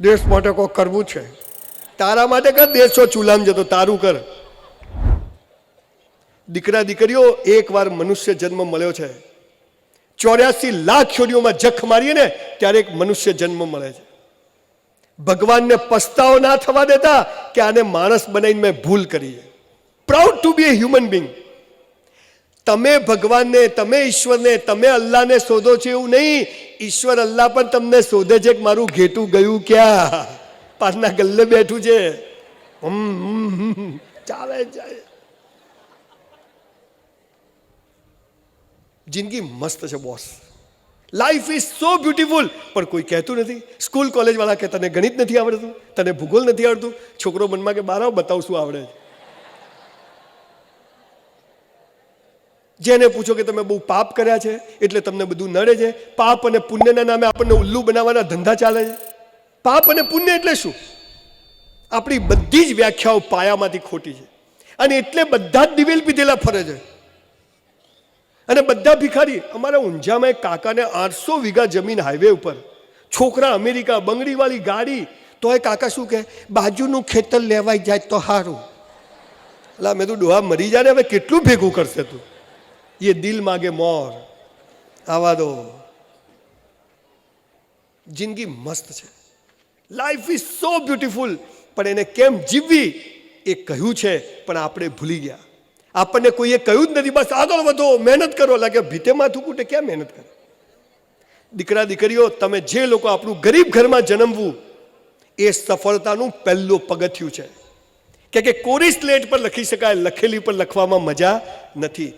દેશ માટે કોઈ કરવું છે, તારા માટે કર, દેશ છો ચૂલામ જતો, તારું કર. દીકરા દીકરીઓ, એકવાર મનુષ્ય જન્મ મળ્યો છે. 84 લાખ યોનિઓમાં જખ મારીએ ને ત્યારે એક મનુષ્ય જન્મ મળે છે. ભગવાનને પસ્તાવો ના થવા દેતા કે આને માણસ બનાવીને મેં ભૂલ કરી છે. Proud to be a human being. તમે ભગવાનને, તમે ઈશ્વરને, તમે અલ્લાહને શોધો છો એવું નહીં. ઈશ્વર અલ્લાહ પણ તમને શોધે છે કે મારું ઘેટું ગયું ક્યાં, પારના ગલ્લે બેઠું છે, ચાલે જાય. જિંદગી મસ્ત છે boss, life is so beautiful, પણ કોઈ કહેતું નથી. સ્કૂલ કોલેજ વાળા કે તને ગણિત નથી આવડતું, તને ભૂગોળ નથી આવડતું. છોકરો મનમાં કે બાર બતાવ શું આવડે. જેને પૂછો કે તમે બહુ પાપ કર્યા છે એટલે તમને બધું નડે છે. પાપ અને પુણ્યના નામે આપણને ઉલ્લુ બનાવવાના ધંધા ચાલે છે. પાપ અને પુણ્ય એટલે શું? આપણી બધી જ વ્યાખ્યાઓ પાયામાંથી ખોટી છે, અને એટલે બધા જ દિવેલ પીધેલા ફરે છે, અને બધા ભિખારી. અમારા ઊંઝામાં એક કાકાને 800 વીઘા જમીન હાઈવે ઉપર, છોકરા અમેરિકા, બંગડીવાળી ગાડી, તો એ કાકા શું કહે, બાજુનું ખેતર લેવાઈ જાય તો સારું. એટલે મેં તું ડોહા મરી જાય ને, હવે કેટલું ભેગું કરશે તું? ये दिल मांगे मोर, आवा दो. જિંદગી મસ્ત છે, લાઈફ ઇઝ સો બ્યુટીફુલ, પણ એને કેમ જીવવી એ કહ્યું છે, પણ આપણે ભૂલી ગયા. આપણને કોઈએ કહ્યું જ નથી, બસ આગળ વધો, મહેનત કરો. લાગે ભીતે માથું કૂટે, ક્યાં મહેનત કરે? દીકરા દીકરીઓ, તમે જે લોકો આપણું ગરીબ ઘરમાં જન્મવું એ સફળતાનું પહેલું પગથિયું છે. કે કોરી સ્લેટ પર લખી શકાય, લખેલી પર લખવામાં મજા નથી.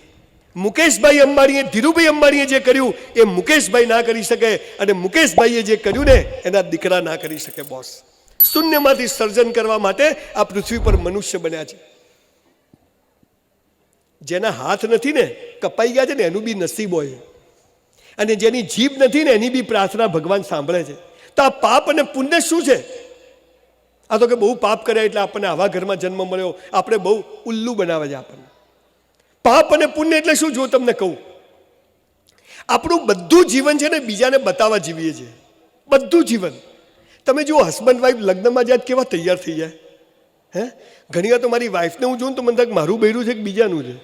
મુકેશભાઈ અંબાણીએ, ધીરુભાઈ અંબાણીએ જે કર્યું એ મુકેશભાઈ ના કરી શકે, અને મુકેશભાઈએ જે કર્યું ને એના દીકરા ના કરી શકે. બોસ, શૂન્યમાંથી સર્જન કરવા માટે આ પૃથ્વી પર મનુષ્ય બન્યા છે. જેના હાથ નથી ને, કપાઈ ગયા છે ને, એનું બી નસીબ હોય, અને જેની જીભ નથી ને એની બી પ્રાર્થના ભગવાન સાંભળે છે. તો આ પાપ અને પુણ્ય શું છે? આ તો કે બહુ પાપ કર્યા એટલે આપણને આવા ઘરમાં જન્મ મળ્યો, આપણે બહુ ઉલ્લુ બનાવે છે આપણને. પાપ અને પુણ્ય એટલે શું? જો તમને કહું, આપણું બધું જીવન છે ને બીજાને બતાવવા જીવીએ છીએ, બધું જીવન. તમે જુઓ, હસબન્ડ વાઈફ લગ્નમાં જાય કેવા તૈયાર થઈ જાય. ઘણી વાર તો મારી વાઈફને હું જોઉં તો મને થાય મારું બૈરું છે કે બીજાનું છે.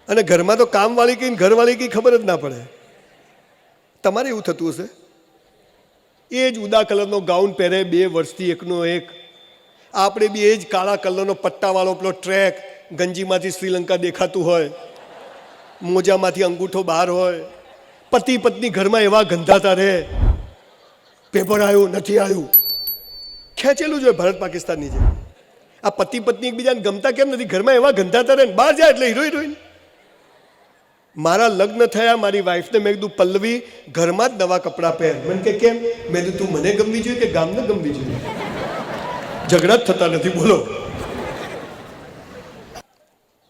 અને ઘરમાં તો કામવાળી કઈ ઘરવાળી કઈ ખબર જ ના પડે. તમારે એવું થતું હશે? એ જ ઉદા કલરનો ગાઉન પહેરે, 2 વર્ષથી એકનો એક. આપણે બી એ જ કાળા કલરનો પટ્ટાવાળો પેલો ટ્રેક, ગંજીમાંથી શ્રીલંકા દેખાતું હોય, મોજામાંથી અંગૂઠો બહાર હોય. પતિ પત્ની ઘરમાં એવા ગંધાતા રહે, પેપર આવ્યું નથી આવ્યું, ખેંચેલું જ હોય ભારત પાકિસ્તાનની જેમ. આ પતિ પત્ની એકબીજાને ગમતા કેમ નથી? ઘરમાં એવા ગંધાતા રહે, બહાર જાય એટલે હીરો હિરોઈન. મારા લગ્ન થયા, મારી વાઈફને મેં કીધું પલ્લવી ઘરમાં જ નવા કપડાં પહેર. મને કે કેમ? મેં કીધું તું મને ગમવી જોઈએ કે ગામને ગમવી જોઈએ? ઝઘડા જ થતા નથી. બોલો,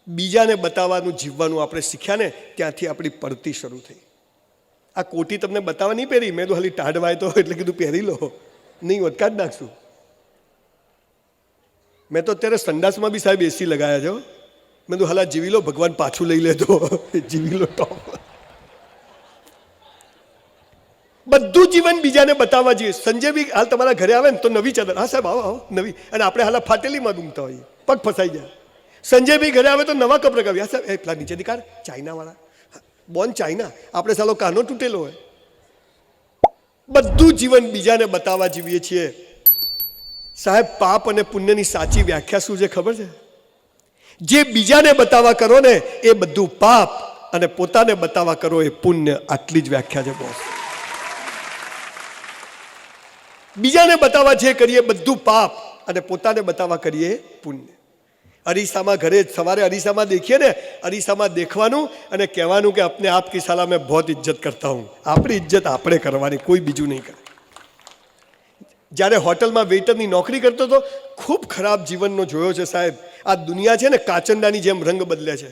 બીજાને બતાવવાનું જીવવાનું આપણે શીખ્યા ને ત્યાંથી આપણી પડતી શરૂ થઈ. આ કોટી તમને બતાવવા નહીં પહેરી, મેં તો ખાલી ટાઢવાય તો એટલે કીધું પહેરી લો, નહીં વટકા જ નાખશું. મેં તો અત્યારે સંડાસમાં બી સાહેબ એસી લગાવ્યા છે. મેં તો હાલા જીવી લો, ભગવાન પાછું લઈ લેતો, જીવી લો ટોપ. બધું જીવન બીજાને બતાવવા જોઈએ. સંજય બી હાલ તમારા ઘરે આવે ને તો નવી ચાદર, હા સાહેબ આવો આવો નવી, અને આપણે હાલા ફાટેલીમાં ડૂમતા હોઈએ, પગ ફસાઈ જાય. સંજય ભાઈ ઘરે આવે તો નવા કપ લગાવ્યા, સાહેબ એ પેલા નીચેથી કાઢ, ચાઇનાવાળા, બોન ચાઇના, આપણે સાલો કાનો તૂટેલો હોય. બધું જીવન બીજાને બતાવવા જીવીએ છીએ. સાહેબ, પાપ અને પુણ્યની સાચી વ્યાખ્યા શું છે ખબર છે? જે બીજાને બતાવવા કરો ને એ બધું પાપ, અને પોતાને બતાવવા કરો એ પુણ્ય. આટલી જ વ્યાખ્યા છે બોસ. બીજાને બતાવવા જે કરીએ બધું પાપ, અને પોતાને બતાવવા કરીએ પુણ્ય. અરીસામાં ઘરે સવારે અરીસામાં દેખીએ ને, અરીસામાં દેખવાનું અને કહેવાનું કે अपने आप की साला मैं बहुत इज्जत करता हूँ. આપણી ઇજ્જત આપણે કરવાની, કોઈ બીજું નહીં કરે. જ્યારે હોટલમાં વેઇટરની નોકરી કરતો હતો, ખૂબ ખરાબ જીવનનો જોયો છે સાહેબ. આ દુનિયા છે ને કાચંડાની જેમ રંગ બદલે છે,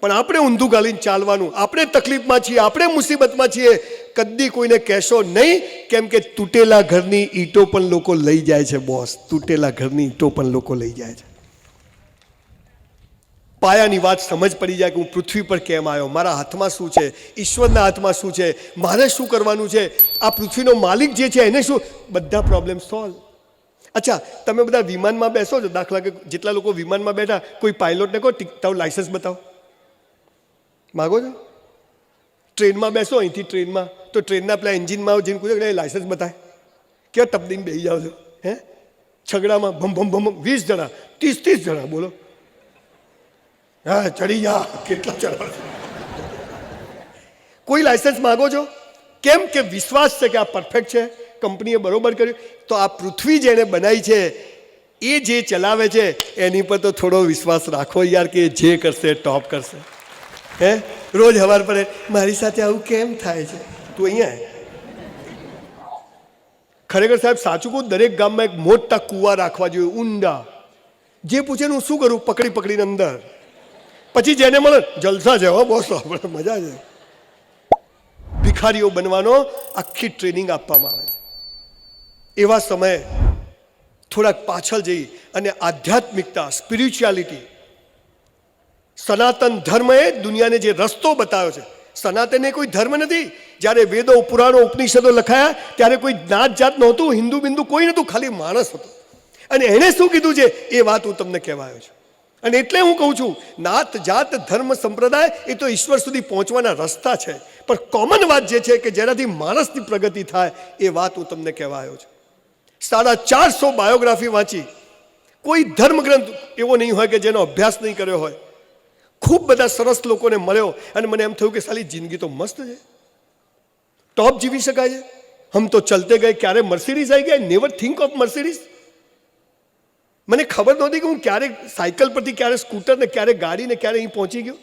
પણ આપણે ઊંધું ગાલીને ચાલવાનું. આપણે તકલીફમાં છીએ, આપણે મુસીબતમાં છીએ. કદી કોઈને કહેશો નહીં, કેમ કે તૂટેલા ઘરની ઈંટો પણ લોકો લઈ જાય છે બોસ. તૂટેલા ઘરની ઈંટો પણ લોકો લઈ જાય છે. પાયાની વાત સમજ પડી જાય કે હું પૃથ્વી પર કેમ આવ્યો, મારા હાથમાં શું છે, ઈશ્વરના હાથમાં શું છે, મારે શું કરવાનું છે, આ પૃથ્વીનો માલિક જે છે એને શું, બધા પ્રોબ્લેમ સોલ્વ. અચ્છા, તમે બધા વિમાનમાં બેસો છો, દાખલા કે જેટલા લોકો વિમાનમાં બેઠા, કોઈ પાયલોટને કહો તારું લાયસન્સ બતાવો, માગો છો? ટ્રેનમાં બેસો, અહીંથી ટ્રેનમાં, તો ટ્રેનના પેલા એન્જિનમાં જઈને પૂછો લાયસન્સ બતાવે, કેવા તબદીને બેસી જાઓ છો? હે, છગડામાં ભમ ભમ ભમ 20 જણા 30 જણા, બોલો હા ચડી જા, કેટલા ચડવા? કોઈ લાયસન્સ માગો છો? કેમ કે વિશ્વાસ છે કે આ પરફેક્ટ છે, કંપનીએ બરોબર કર્યું. તો આ પૃથ્વી જેને બનાવી છે એ જે ચલાવે છે એની પર તો થોડો વિશ્વાસ રાખો યાર, કે જે કરશે ટોપ કરશે. હે, રોજ સવાર પડે મારી સાથે આવું કેમ થાય છે, તું અહીંયા. ખરેખર સાહેબ સાચું કહું, દરેક ગામમાં એક મોટા કૂવા રાખવા જોઈએ, ઊંડા. જે પૂછે હું શું કરું, પકડી પકડીને અંદર, પછી જેને મળે જલસા છે, હો બોસ, આપણે મજા છે. ભિખારીઓ બનવાનો આખી ટ્રેનિંગ આપવામાં આવે છે. એવા સમયે થોડાક પાછળ જઈ અને આધ્યાત્મિકતા, સ્પિરિચ્યુઆલિટી, સનાતન ધર્મએ દુનિયાને જે રસ્તો બતાવ્યો છે. સનાતન એ કોઈ ધર્મ નથી. જ્યારે વેદો, પુરાણો, ઉપનિષદો લખાયા ત્યારે કોઈ જ્ઞાત જાત નહોતું, હિન્દુ બિંદુ કોઈ નહોતું, ખાલી માણસ હતો. અને એણે શું કીધું છે એ વાત હું તમને કહેવાયો છું. અને એટલે હું કહું છું, નાત જાત ધર્મ સંપ્રદાય એ તો ઈશ્વર સુધી પહોંચવાના રસ્તા છે, પણ કોમન વાત જે છે કે જેનાથી માણસની પ્રગતિ થાય એ વાત હું તમને કહેવાયો છું. 450 બાયોગ્રાફી વાંચી, કોઈ ધર્મગ્રંથ એવો નહીં હોય કે જેનો અભ્યાસ નહીં કર્યો હોય. ખૂબ બધા સરસ લોકોને મળ્યો અને મને એમ થયું કે સાલી જિંદગી તો મસ્ત છે, ટોપ જીવી શકાય છે. હમ તો ચલતે ગયે, ક્યારે મર્સિડીઝ આવી ગયા, નેવર થિંક ઓફ મર્સિડીઝ. મને ખબર નહોતી કે હું ક્યારે સાયકલ પરથી, ક્યારે સ્કૂટર ને ક્યારે ગાડી ને ક્યારે અહીં પહોંચી ગયો.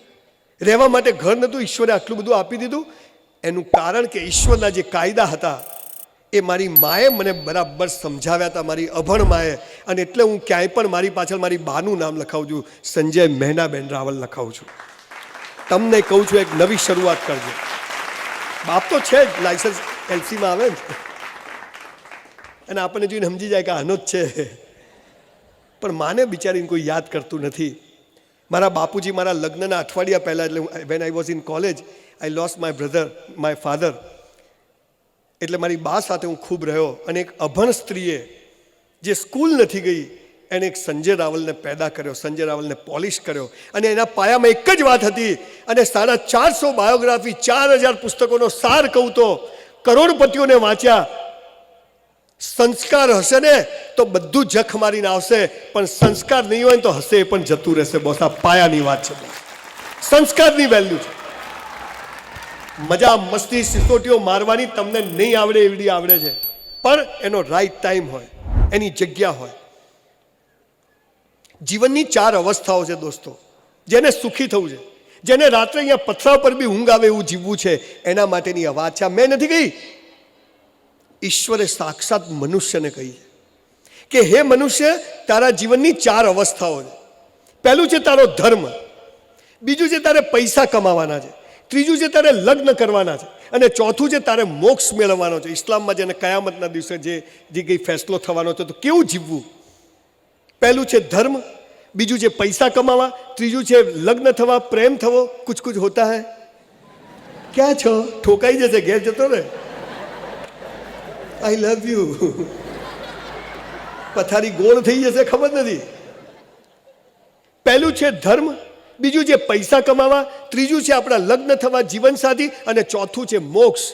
રહેવા માટે ઘર નહોતું, ઈશ્વરે આટલું બધું આપી દીધું. એનું કારણ કે ઈશ્વરના જે કાયદા હતા એ મારી માએ મને બરાબર સમજાવ્યા હતા, મારી અભણ માએ. અને એટલે હું ક્યાંય પણ મારી પાછળ મારી બાનું નામ લખાવું છું, સંજય મહેનાબેન રાવલ લખાવું છું. તમને કહું છું એક નવી શરૂઆત કરજો. બાપ તો છે જ, લાયસન્સ એલસીમાં આવે ને, અને આપણને જોઈને સમજી જાય કે આનો જ છે, પણ માને બિચારીને કોઈ યાદ કરતું નથી. મારા બાપુજી મારા લગ્નના અઠવાડિયા પહેલાં, એટલે when I was in college, I lost my brother, my father. એટલે મારી બા સાથે હું ખૂબ રહ્યો. અને એક અભણ સ્ત્રીએ જે સ્કૂલ નથી ગઈ એણે એક સંજય રાવલને પેદા કર્યો, સંજય રાવલને પોલિશ કર્યો. અને એના પાયામાં એક જ વાત હતી. અને 450 બાયોગ્રાફી, 4000 પુસ્તકોનો સાર કહું તો કરોડપતિઓને વાંચ્યા. સંસ્કાર હશે ને તો બધું જખ મારીને આવશે, પણ સંસ્કાર નહીં હોય ને તો હશે એ પણ જતું રહેશે. બોસ, આ પાયાની વાત છે. સંસ્કારની વેલ્યુ છે. મજા મસ્તી સિસોટીઓ મારવાની તમને નહીં આવડે એવડી આવડે છે, પણ એનો રાઈટ ટાઈમ હોય, એની જગ્યા હોય. જીવનની 4 અવસ્થાઓ છે દોસ્તો. જેને સુખી થવું છે, જેને રાત્રે અહીંયા પથરા પર બી ઊંઘ આવે એવું જીવવું છે, એના માટેની આ વાત છે. મેં નથી કહી, ઈશ્વરે સાક્ષાત મનુષ્યને કહી કે હે મનુષ્ય, તારા જીવનની 4 અવસ્થાઓ છે. પહેલું છે તારો ધર્મ, બીજું છે તારે પૈસા કમાવાના છે, ત્રીજું છે તારે લગ્ન કરવાના છે, અને ચોથું છે તારે મોક્ષ મેળવવાનો છે. ઇસ્લામમાં જેને કયામતના દિવસે જે કંઈ ફેસલો થવાનો છે તો કેવું જીવવું. પહેલું છે ધર્મ, બીજું છે પૈસા કમાવા, ત્રીજું છે લગ્ન થવા, પ્રેમ થવો. કુછ કુછ હોતા હૈ. ક્યાં છો? ઠોકાઈ જશે, ઘેર જતો રહે. આઈ લવ યુ. પથારી ગોળ થઈ જશે, ખબર નથી. પહેલું છે ધર્મ, બીજું છે પૈસા કમાવા, ત્રીજું છે આપણા લગ્ન થવા, જીવનસાથી, અને ચોથું છે મોક્ષ.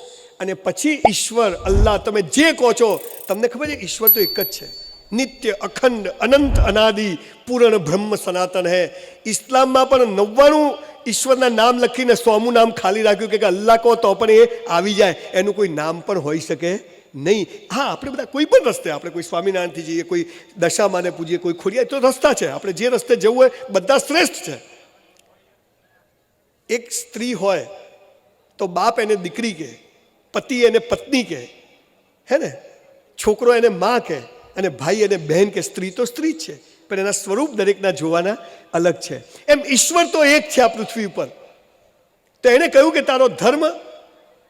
અને પછી ઈશ્વર, અલ્લાહ, તમે જે કહો છો. તમને ખબર છે ઈશ્વર તો એક જ છે, નિત્ય, અખંડ, અનંત, અનાદિ, પૂર્ણ બ્રહ્મ સનાતન હૈ. ઇસ્લામમાં પણ 99 ઈશ્વરના નામ લખીને 100મું નામ ખાલી રાખ્યું કે અલ્લાહ કહો તો પણ એ આવી જાય. એનું કોઈ નામ પણ હોઈ શકે નહીં. હા, આપણે બધા કોઈ પણ રસ્તે, આપણે કોઈ સ્વામિનારાયણથી જઈએ, કોઈ દશામાને પૂજીએ, કોઈ ખોડિયા, તો રસ્તા છે. આપણે જે રસ્તે જવું હોય બધા શ્રેષ્ઠ છે. એક સ્ત્રી હોય તો બાપ એને દીકરી કહે, પતિ એને પત્ની કહે, હે ને, છોકરો એને માં કહે, અને ભાઈ એને બહેન કે. સ્ત્રી તો સ્ત્રી જ છે, પણ એના સ્વરૂપ દરેકના જોવાના અલગ છે. એમ ઈશ્વર તો એક છે આ પૃથ્વી ઉપર. તો એને કહ્યું કે તારો ધર્મ,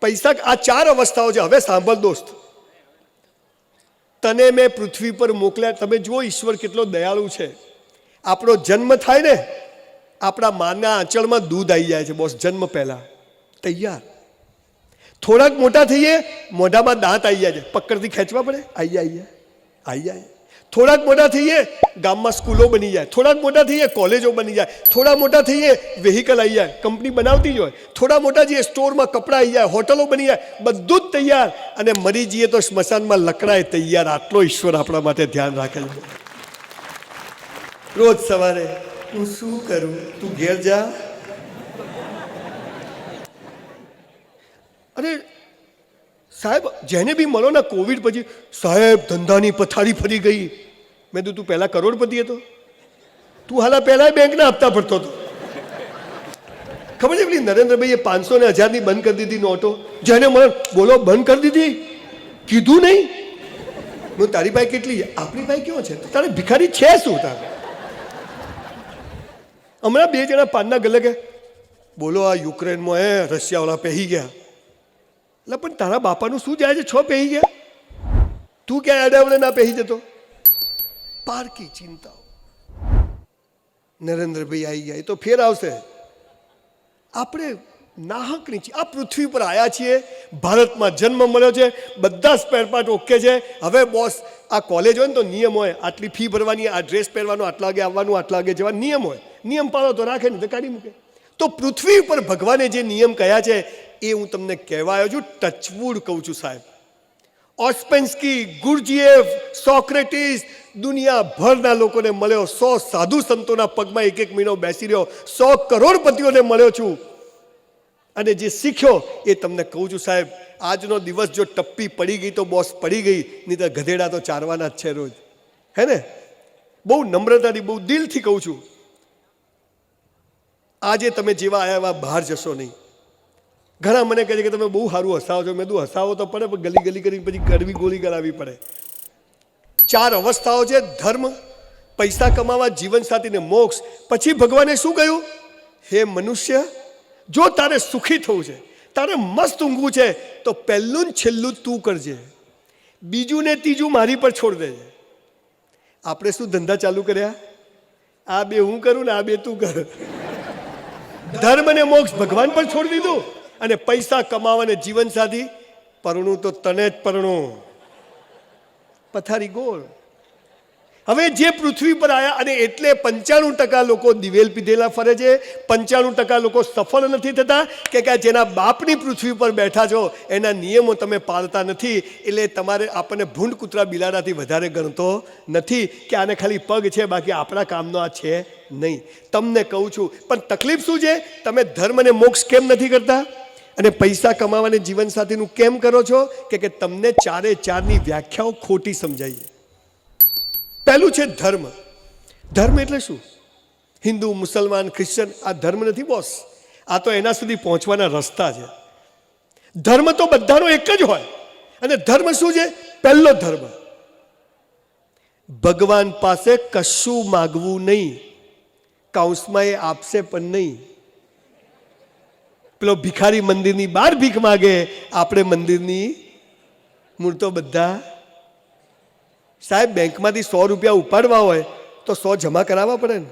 પૈસા, આ 4 અવસ્થાઓ છે. હવે સાંભળ દોસ્ત, તને મેં પૃથ્વી પર મોકલ્યા. તમે જુઓ ઈશ્વર કેટલો દયાળુ છે. આપણો જન્મ થાય ને, આપણા માના આંચળમાં દૂધ આવી જાય છે બોસ, જન્મ પહેલા તૈયાર. થોડાક મોટા થઈએ, મોઢામાં દાંત આવી જાય છે, પકડથી ખેંચવા પડે, આવી જાય. થોડાક મોટા થઈએ, ગામમાં સ્કૂલો બની જાય. થોડાક મોટા થઈએ, કોલેજો બની જાય. થોડા મોટા થઈએ, વેહિકલ આવી જાય, કંપની બનાવતી જ હોય. થોડા મોટા જઈએ, સ્ટોરમાં કપડાં આવી જાય, હોટલો બની જાય, બધું જ તૈયાર. અને મરી જઈએ તો સ્મશાનમાં લકડાય તૈયાર. આટલો ઈશ્વર આપણા માટે ધ્યાન રાખે છે. રોજ સવારે હું શું કરું, તું ઘેર જા. અરે સાહેબ, જેને બી મળો ને કોવિડ પછી, સાહેબ ધંધાની પથારી ફરી ગઈ. મેં કીધું તું પહેલા કરોડપતિ હતો, તું હાલા પહેલા બેંકના હપ્તા ભરતો હતો. ખબર છે પેલી નરેન્દ્રભાઈએ 500 ને 1000ની બંધ કરી દીધી નોટો. જેને મળે બોલો બંધ કરી દીધી, કીધું નહીં. હું તારી પાસે કેટલી, આપણી પાસે કેવો છે, તારે ભિખારી છે શું તારે? હમણાં 2 જણા પાનના ગલ્લે બોલો આ યુક્રેનમાં રશિયાવાળા પહેરી ગયા. એટલે પણ તારા બાપાનું શું જાય છે, 6 પહેરી ગયા, તું ક્યાં અડાવડે ના પહેરી જતો? પારકી ચિંતાઓ. નરેન્દ્રભાઈ આવી ગયા, એ તો ફેર આવશે. આપણે નાહકની આ પૃથ્વી પર આવ્યા છીએ, ભારતમાં જન્મ મળ્યો છે, બધા સ્પેર પાર્ટ ઓકે છે. હવે બોસ આ કોલેજ હોય ને તો નિયમ હોય, આટલી ફી ભરવાની, આ ડ્રેસ પહેરવાનો, આટલા વાગે આવવાનું, આટલા વાગે જવા, નિયમ હોય. નિયમ પાળો તો રાખે, નહીં તો કાઢી મૂકે. તો પૃથ્વી પર ભગવાને જે નિયમ કયા છે એ હું તમને કહેવા આવ્યો છું. ટચવુડ કહું છું સાહેબ. ઓસ્પેન્સ્કી, ગુરજીએફ, સોક્રેટિસ, દુનિયાભરના લોકોને મળ્યો. 100 સાધુ સંતોના પગમાં 1 મહિનો બેસી રહ્યો. 100 કરોડપતિઓને મળ્યો છું. અને જે શીખ્યો એ તમને કહું છું સાહેબ. આજનો દિવસ જો ટપ્પી પડી ગઈ તો બોસ પડી ગઈ, નહીં તો ગધેડા તો ચારવાના જ છે રોજ, હે ને? બહુ નમ્રતાથી, બહુ દિલથી કહું છું. આજે તમે જેવા આવ્યા એવા બહાર જશો નહીં. ઘણા મને કહે છે કે તમે બહુ સારું હસાવો છો. મેં કીધું હસાવો તો પડે, પણ ગલી કરીને પછી ગરવી ગોળી કરાવવી પડે. 4 અવસ્થાઓ છે: ધર્મ, પૈસા કમાવા, જીવનસાથીને મોક્ષ. પછી ભગવાને શું કહ્યું? હે મનુષ્ય, જો તારે સુખી થવું છે, તારે મસ્ત ઊંઘવું છે, તો પહેલું ને છેલ્લું તું કરજે, બીજું ને ત્રીજું મારી પર છોડ દેજે. આપણે શું ધંધા ચાલુ કર્યા? આ 2 હું કરું ને આ 2 તું કર. ધર્મ અને મોક્ષ ભગવાન પર છોડી દીધું, અને પૈસા કમાવા અને જીવનસાથી, પરણું તો તને જ પરણું. પથારી ગોળ. હવે જે પૃથ્વી પર આવ્યા, અને એટલે 95% લોકો દિવેલ પીધેલા ફરે છે. 95% લોકો સફળ નથી થતા, કે જેના બાપની પૃથ્વી પર બેઠા છો એના નિયમો તમે પાળતા નથી. એટલે તમારે આપણને ભૂંડ કૂતરા બિલાડાથી વધારે ગણતો નથી કે આને ખાલી પગ છે, બાકી આપણા કામનો આ છે નહીં. તમને કહું છું, પણ તકલીફ શું છે? તમે ધર્મ અને મોક્ષ કેમ નથી કરતા, અને પૈસા કમાવાને જીવનસાથીનું કેમ કરો છો? કે તમને 4ની વ્યાખ્યાઓ ખોટી સમજાઈ. પહેલું છે ધર્મ. ધર્મ એટલે શું? હિન્દુ, મુસલમાન, ક્રિશ્ચન, આ ધર્મ નથી બોસ. આ તો એના સુધી પહોંચવાના રસ્તા છે. ધર્મ તો બધાનો એક જ હોય. અને ધર્મ શું છે? પહેલો ધર્મ, ભગવાન પાસે કશું માગવું નહીં. કૌંસમાં એ આપશે પણ નહીં. પેલો ભિખારી મંદિરની બહાર ભીખ માગે, આપણે મંદિરની મૂળ તો બધા. સાહેબ બેંકમાંથી 100 રૂપિયા ઉપાડવા હોય તો 100 જમા કરાવવા પડે ને.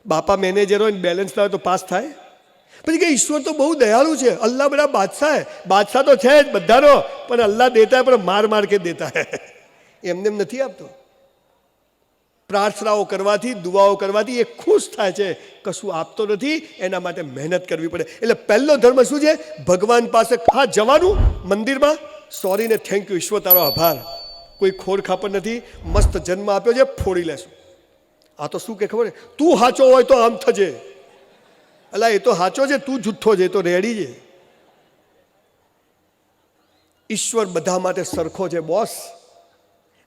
બાપા મેનેજર હોય ને બેલેન્સ ના હોય તો પાસ થાય? પછી કે ઈશ્વર તો બહુ દયાળુ છે, અલ્લાહ બડા બાદશાહ હે. બાદશાહ તો છે જ બધાનો, પણ અલ્લાહ દેતા પણ માર કે દેતા હે. એમને નથી આપતો. પ્રાર્થનાઓ કરવાથી, દુઆઓ કરવાથી એ ખુશ થાય છે, કશું આપતો નથી. એના માટે મહેનત કરવી પડે. એટલે પહેલો ધર્મ શું છે? ભગવાન પાસે હા જવાનું, મંદિરમાં સોરી ને થેન્ક યુ, ઈશ્વર તારો આભાર, કોઈ ખોડ ખાપડ નથી, મસ્ત જન્મ આપ્યો છે, ફોડી લેશું. આ તો શું કે ખબર છે? તું સાચો હોય તો આમ થજે. અલા એ તો સાચો છે, તું જુઠ્ઠો છે, તો રેડી છે. ઈશ્વર બધા માટે સરખો છે બોસ.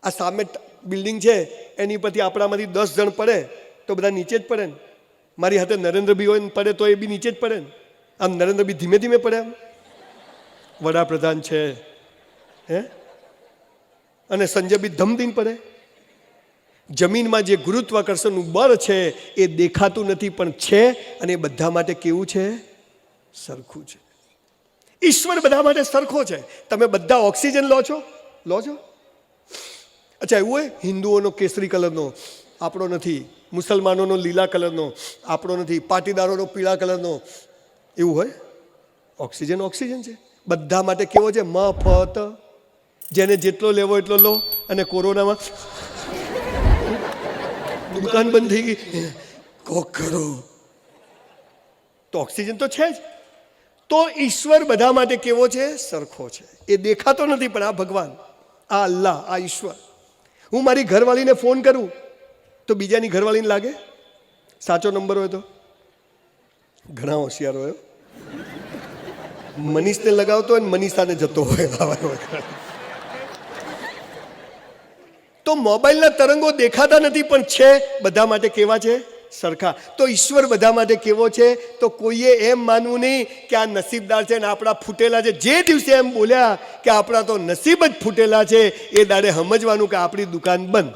આ સામે બિલ્ડિંગ છે, એની પરથી આપણામાંથી 10 જણ પડે તો બધા નીચે જ પડે ને. મારી હાથે નરેન્દ્રભાઈ હોય ને પડે તો એ બી નીચે જ પડે ને. આમ નરેન્દ્રભાઈ ધીમે ધીમે પડે, આમ વડાપ્રધાન છે હે, અને સંજયભાઈ ધમધીન પડે. જમીનમાં જે ગુરુત્વાકર્ષણનું બળ છે એ દેખાતું નથી પણ છે, અને એ બધા માટે કેવું છે? સરખું છે. ઈશ્વર બધા માટે સરખો છે. તમે બધા ઓક્સિજન લો છો? અચ્છા એવું હોય? હિન્દુઓનો કેસરી કલરનો, આપણો નથી, મુસલમાનોનો લીલા કલરનો, આપણો નથી, પાટીદારોનો પીળા કલરનો, એવું હોય? ઓક્સિજન ઓક્સિજન છે, બધા માટે કેવો છે? મફત, જેને જેટલો લેવો એટલો લો. અને કોરોનામાં દુકાન બંધ થઈ ગઈ, કોક કરો તો ઓક્સિજન તો છે જ. તો ઈશ્વર બધા માટે કેવો છે? સરખો છે. એ દેખાતો નથી, પણ આ ભગવાન, આ અલ્લાહ, આ ઈશ્વર. હું મારી ઘરવાળીને ફોન કરું તો બીજાની ઘરવાળીને લાગે સાચો નંબર હોય તો? ઘણા હોશિયાર હોય. મનીષને લગાવતો હોય ને મનીષાને જતો હોય. તો મોબાઈલના તરંગો દેખાતા નથી, પણ છે બધા માટે કેવા છે? સરખા. તો ઈશ્વર બધા માટે કેવો છે? તો કોઈએ એમ માનવું નહીં કે આ નસીબદાર છે ને આપણા ફૂટેલા છે. જે દિવસે એમ બોલ્યા કે આપણા તો નસીબ જ ફૂટેલા છે, એ દાડે સમજવાનું કે આપણી દુકાન બંધ.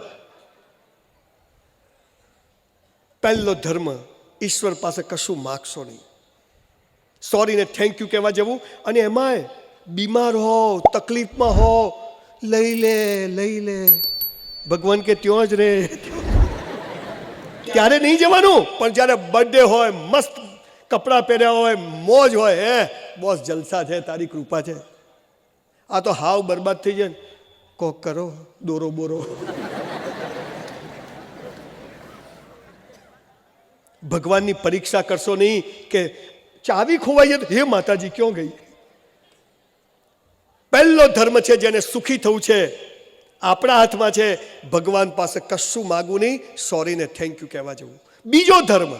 પહેલો ધર્મ, ઈશ્વર પાસે કશું માગશો નહીં, સોરી ને થેન્ક યુ કહેવા જવું. અને એમાંય બીમાર હો, તકલીફમાં હો, લઈ લે ભગવાન કે ત્યાં જ રે, ત્યારે નહીં જવાનું. પણ જ્યારે બર્થડે હોય, મસ્ત કપડાં પહેર્યા હોય, મોજ હોય, હે બોસ જલસા છે, તારી કૃપા છે. આ તો હાવ બરબાદ થઈ જાય ને, કોક કરો, દોરો બોરો. ભગવાનની પરીક્ષા કરશો નહીં કે ચાવી ખોવાઈ જાય તો હે માતાજી ક્યાં ગઈ. પહેલો ધર્મ છે જેને સુખી થવું છે, આપણા હાથમાં છે. ભગવાન પાસે કશું માગવું નહીં, સોરી ને થેન્ક યુ કહેવા જવું. બીજો ધર્મ,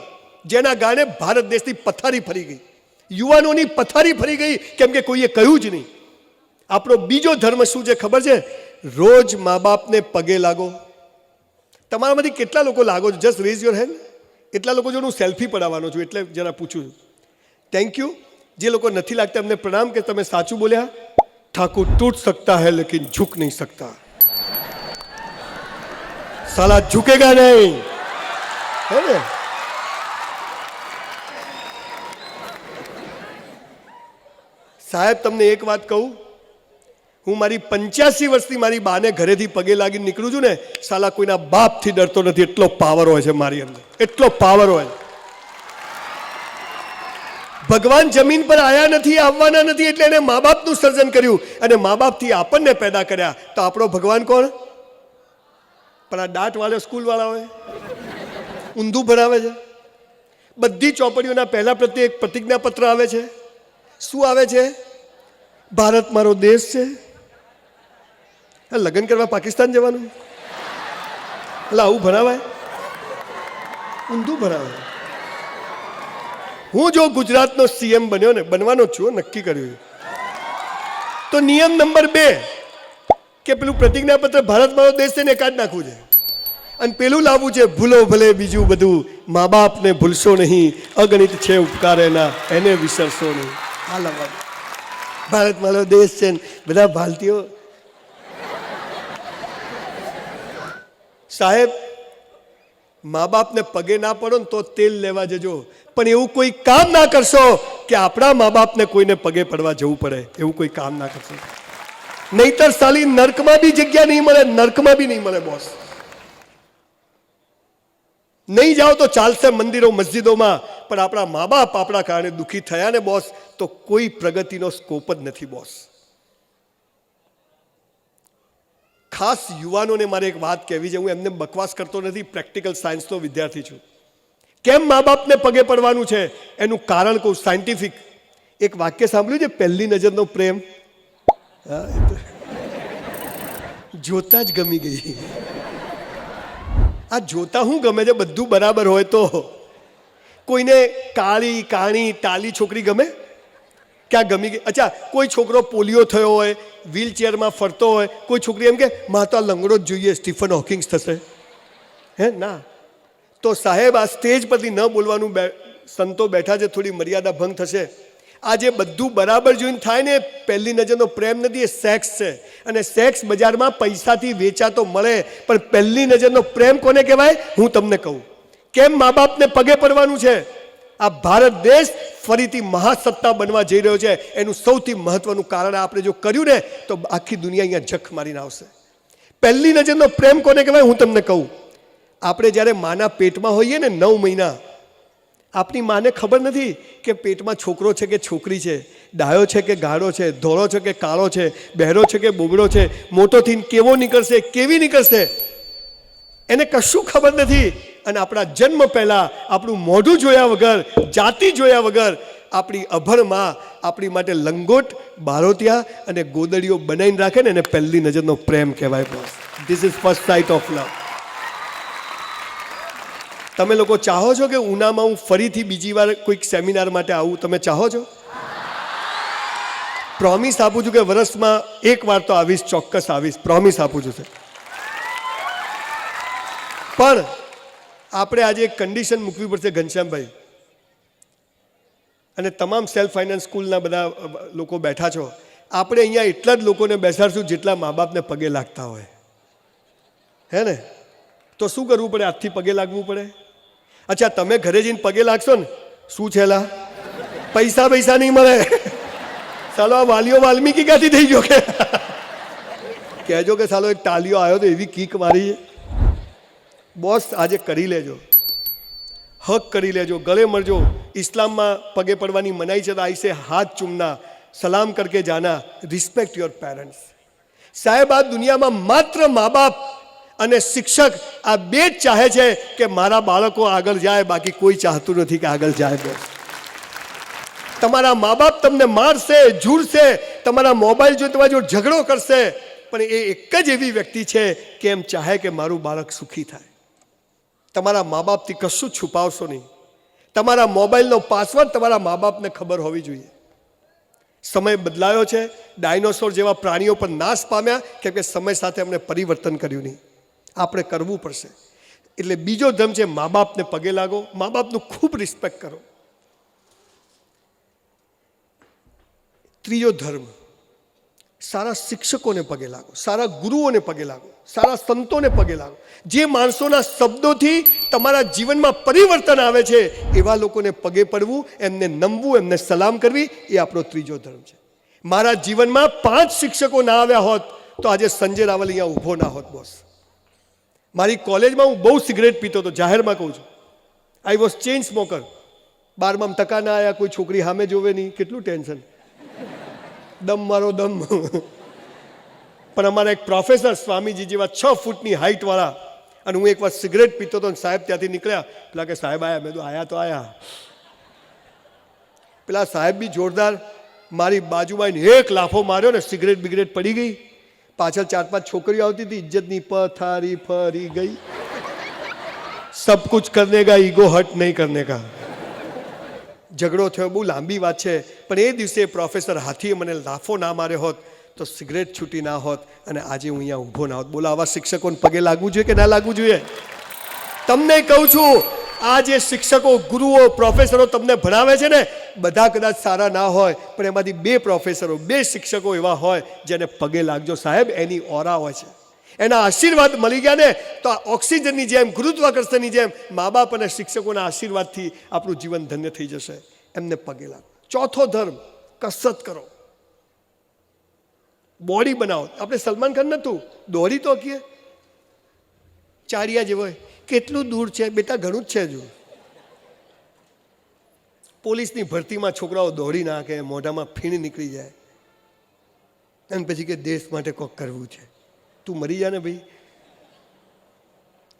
જેના કારણે ભારત દેશની પથારી ફરી ગઈ, યુવાનોની પથારી ફરી ગઈ, કેમ કે કોઈએ કહ્યું જ નહીં. આપણો બીજો ધર્મ શું છે ખબર છે? રોજ મા બાપને પગે લાગો. તમારામાંથી કેટલા લોકો લાગો છો? Just rays your hand. એટલા લોકો જો હું સેલ્ફી પડાવવાનો છું એટલે જરા પૂછું છું. Thank you. જે લોકો નથી લાગતા એમને પ્રણામ કે તમે સાચું બોલ્યા. ઠાकुर टूट सकता है लेकिन झुक नहीं सकता. साला झुकेगा नहीं, है ना? સાહેબ તમને એક વાત કહું, હું મારી 85 વર્ષની મારી બાને ઘરેથી પગે લાગીને નીકળું છું ને, સાલા કોઈના બાપથી ડરતો નથી. એટલો પાવર હોય છે મારી અંદર, એટલો પાવર હોય. ભગવાન જમીન પર આયા નથી, આવવાના નથી, એટલે એને મા બાપનું સર્જન કર્યું અને મા બાપથી આપણને પેદા કર્યા. તો આપણો ભગવાન કોણ? પણ આ દાંત વાળો સ્કૂલ વાળા હોય, ઊંધું ભરાવે છે. બધી ચોપડીઓના પહેલા પ્રત્યે એક પ્રતિજ્ઞા પત્ર આવે છે. શું આવે છે? ભારત મારો દેશ છે. લગ્ન કરવા પાકિસ્તાન જવાનું? એટલે આવું ભરાવાય? ઊંધું ભરાવે. હું જો ગુજરાતનો સીએમ બન્યો ને, બનવાનો જ છું, નક્કી કર્યું, તો નિયમ નંબર 2 કે પેલું પ્રતિજ્ઞાપત્ર ભારત મારો દેશ છે ને કાઢી નાખવું છે. અને પેલું લાવવું છે, ભૂલો ભલે બીજું બધું, મા બાપને ભૂલશો નહીં, અગણિત છે ઉપકાર એના, એને વિસરશો નહીં. આ લાવવાનું. ભારત મારો દેશ છે ને બધા ભારતીયો. સાહેબ, મા બાપને પગે ના પડો ને તો તેલ લેવા જજો, પણ એવું કોઈ કામ ના કરશો કે આપણા મા બાપને કોઈને પગે પડવા જવું પડે. એવું કોઈ કામ ના કરશો, નહીતર સાલી નર્કમાં બી જગ્યા નહીં મળે, નર્કમાં બી નહીં મળે બોસ. નહીં જાઓ તો ચાલશે મંદિરો મસ્જિદોમાં, પણ આપણા મા બાપ આપણા કારણે દુઃખી થયા ને બોસ, તો કોઈ પ્રગતિનો સ્કોપ જ નથી બોસ. ખાસ યુવાનોને મારે એક વાત કહેવી છે. હું એમને બકવાસ કરતો નથી, પ્રેક્ટિકલ સાયન્સનો વિદ્યાર્થી છું. કેમ મા બાપને પગે પડવાનું છે એનું કારણ કહું, સાયન્ટિફિક. એક વાક્ય સાંભળ્યું છે, પહેલી નજરનો પ્રેમ. જોતા જ ગમી ગઈ. આ જોતા હું ગમે છે? બધું બરાબર હોય તો. કોઈને કાળી કાણી ટાલી છોકરી ગમે? ક્યાં ગમી ગઈ? અચ્છા, કોઈ છોકરો પોલિયો થયો હોય, વ્હીલચેરમાં ફરતો હોય, કોઈ છોકરી એમ કે માતા લંગડો જ જોઈએ, સ્ટીફન હોકિંગ્સ થશે? હે ના. તો સાહેબ, આ સ્ટેજ પરથી ન બોલવાનું, સંતો બેઠા છે, થોડી મર્યાદા ભંગ થશે. આ જે બધું બરાબર જોઈને થાય ને, પહેલી નજરનો પ્રેમ નથી, એ સેક્સ છે. અને સેક્સ બજારમાં પૈસાથી વેચાતો મળે, પણ પહેલી નજરનો પ્રેમ કોને કહેવાય? હું તમને કહું. કેમ મા બાપને પગે પડવાનું છે? આ ભારત દેશ ફરીથી મહાસત્તા બનવા જઈ રહ્યો છે. એનું સૌથી મહત્વનું કારણ આપણે જો કર્યું ને, તો આખી દુનિયા અહીંયા જખ મારીને આવશે. પહેલી નજરનો પ્રેમ કોને કહેવાય? હું તમને કહું. આપણે જ્યારે માના પેટમાં હોઈએ ને 9 મહિના, આપણી માને ખબર નથી કે પેટમાં છોકરો છે કે છોકરી છે, ડાયો છે કે ગાળો છે, ધોળો છે કે કાળો છે, બહેરો છે કે બોબડો છે, મોટો થઈને કેવો નીકળશે, કેવી નીકળશે, એને કશું ખબર નથી. અને આપણા જન્મ પહેલાં આપણું મોઢું જોયા વગર, જાતિ જોયા વગર આપણી અભણમાં આપણી માટે લંગોટ, બારોટિયા અને ગોદડીઓ બનાવીને રાખે ને એને પહેલી નજરનો પ્રેમ કહેવાય. Boss, this is first site of લવ. તમે લોકો ચાહો છો કે ઉનામાં હું ફરીથી બીજી વાર કોઈક સેમિનાર માટે આવું? તમે ચાહો છો? પ્રોમિસ આપું છું કે વર્ષમાં એક વાર તો આવીશ, ચોક્કસ આવીશ, પ્રોમિસ આપું છું. પણ આપણે આજે એક કન્ડિશન મૂકવી પડશે ઘનશ્યામભાઈ, અને તમામ સેલ્ફ ફાઇનાન્સ સ્કૂલના બધા લોકો બેઠા છો. આપણે અહીંયા એટલા જ લોકોને બેસાડશું જેટલા મા બાપને પગે લાગતા હોય, હે ને? તો શું કરવું પડે? આજથી પગે લાગવું પડે. અચ્છા, તમે ઘરે જઈને પગે લાગશો ને, શું છેલા પૈસા નહીં મળે. સાલો આ વાલીઓ વાલ્મીકી ક્યાંથી થઈ ગયો કે કહેજો કે સાલો એક તાલીઓ આવ્યો તો એવી કીક મારી. બોસ, આજે કરી લેજો, હક કરી લેજો, ગળે મળજો. ઇસ્લામમાં પગે પડવાની મનાઈ છે, તો આઈસે હાથ ચૂમના, સલામ કરકે જાના, રિસ્પેક્ટ યોર પેરેન્ટ્સ. સાહેબ, આ દુનિયામાં માત્ર મા બાપ અને શિક્ષક આ બે જ ચાહે છે કે મારા બાળકો આગળ જાય, બાકી કોઈ ચાહતું નથી કે આગળ જાય. બોસ, તમારા મા બાપ તમને મારશે, ઝૂરશે, તમારા મોબાઈલ જો તમારા જો ઝઘડો કરશે, પણ એ એક જ એવી વ્યક્તિ છે કે એમ ચાહે કે મારું બાળક સુખી થાય. તમારા મા બાપથી કશું છુપાવશો નહીં. તમારા મોબાઈલનો પાસવર્ડ તમારા મા બાપને ખબર હોવી જોઈએ. સમય બદલાયો છે, ડાયનોસોર જેવા પ્રાણીઓ પણ નાશ પામ્યા કેમ કે સમય સાથે અમને પરિવર્તન કર્યું નહીં. આપણે કરવું પડશે. એટલે બીજો ધર્મ છે મા બાપને પગે લાગો, મા બાપનું ખૂબ રિસ્પેક્ટ કરો. ત્રીજો ધર્મ, સારા શિક્ષકોને પગે લાગો, સારા ગુરુઓને પગે લાગો, સારા સંતોને પગે લાગો. જે માણસોના શબ્દોથી તમારા જીવનમાં પરિવર્તન આવે છે એવા લોકોને પગે પડવું, એમને નમવું, એમને સલામ કરવી, એ આપણો ત્રીજો ધર્મ છે. મારા જીવનમાં 5 શિક્ષકો ના આવ્યા હોત તો આજે સંજય રાવલ અહીંયા ઊભો ના હોત. બોસ, મારી કોલેજમાં હું બહુ સિગરેટ પીતો હતો, જાહેરમાં કહું છું. I was chain smoker. 12માં ટકા ના આવ્યા, કોઈ છોકરી સામે જોવે નહીં, કેટલું ટેન્શન, દમ મારો દમ. પણ અમારા એક પ્રોફેસર સ્વામીજી જેવા 6 ફૂટની હાઇટવાળા, અને હું એકવાર સિગરેટ પીતો હતો, સાહેબ ત્યાંથી નીકળ્યા, પેલા કે સાહેબ આયા, મેં તો આયા તો આયા. પેલા સાહેબ બી જોરદાર, મારી બાજુમાં એક લાફો માર્યો ને સિગરેટ બિગરેટ પડી ગઈ. પાછળ 4-5 છોકરીઓ આવતી હતી, ઇજ્જતની પથારી ફરી ગઈ. સબ કુછ કરને કા, ઈગો હટ નહીં કરને કા. ઝઘડો થયો, બહુ લાંબી વાત છે. પણ એ દિવસે પ્રોફેસર હાથીએ મને લાફો ના માર્યો હોત તો સિગરેટ છૂટી ના હોત અને આજે હું અહીંયા ઊભો ના હોત. બોલો, આવા શિક્ષકોને પગે લાગવું જોઈએ કે ના લાગવું જોઈએ? તમને કહું છું, આ જે શિક્ષકો, ગુરુઓ, પ્રોફેસરો તમને ભણાવે છે ને, બધા કદાચ સારા ના હોય, પણ એમાંથી 2 પ્રોફેસરો, 2 શિક્ષકો એવા હોય જેને પગે લાગજો. સાહેબ, એની ઓરા હોય છે, એના આશીર્વાદ મળી ગયા ને તો આ ઓક્સિજનની જેમ, ગુરુત્વાકર્ષણની જેમ મા બાપ અને શિક્ષકોના આશીર્વાદથી આપણું જીવન ધન્ય થઈ જશે. એમને પગે લાગો. ચોથો ધર્મ, કસરત કરો, બોડી બનાવો. આપણે સલમાન ખાન નહોતું, દોડી તો કીએ ચારિયા જેવો. કેટલું દૂર છે બેટા? ઘણું જ છે. જો પોલીસની ભરતીમાં છોકરાઓ દોડી નાખે, મોઢામાં ફીણ નીકળી જાય, અને પછી કે દેશ માટે કોક કરવું છે. તું મરી જા ને ભાઈ.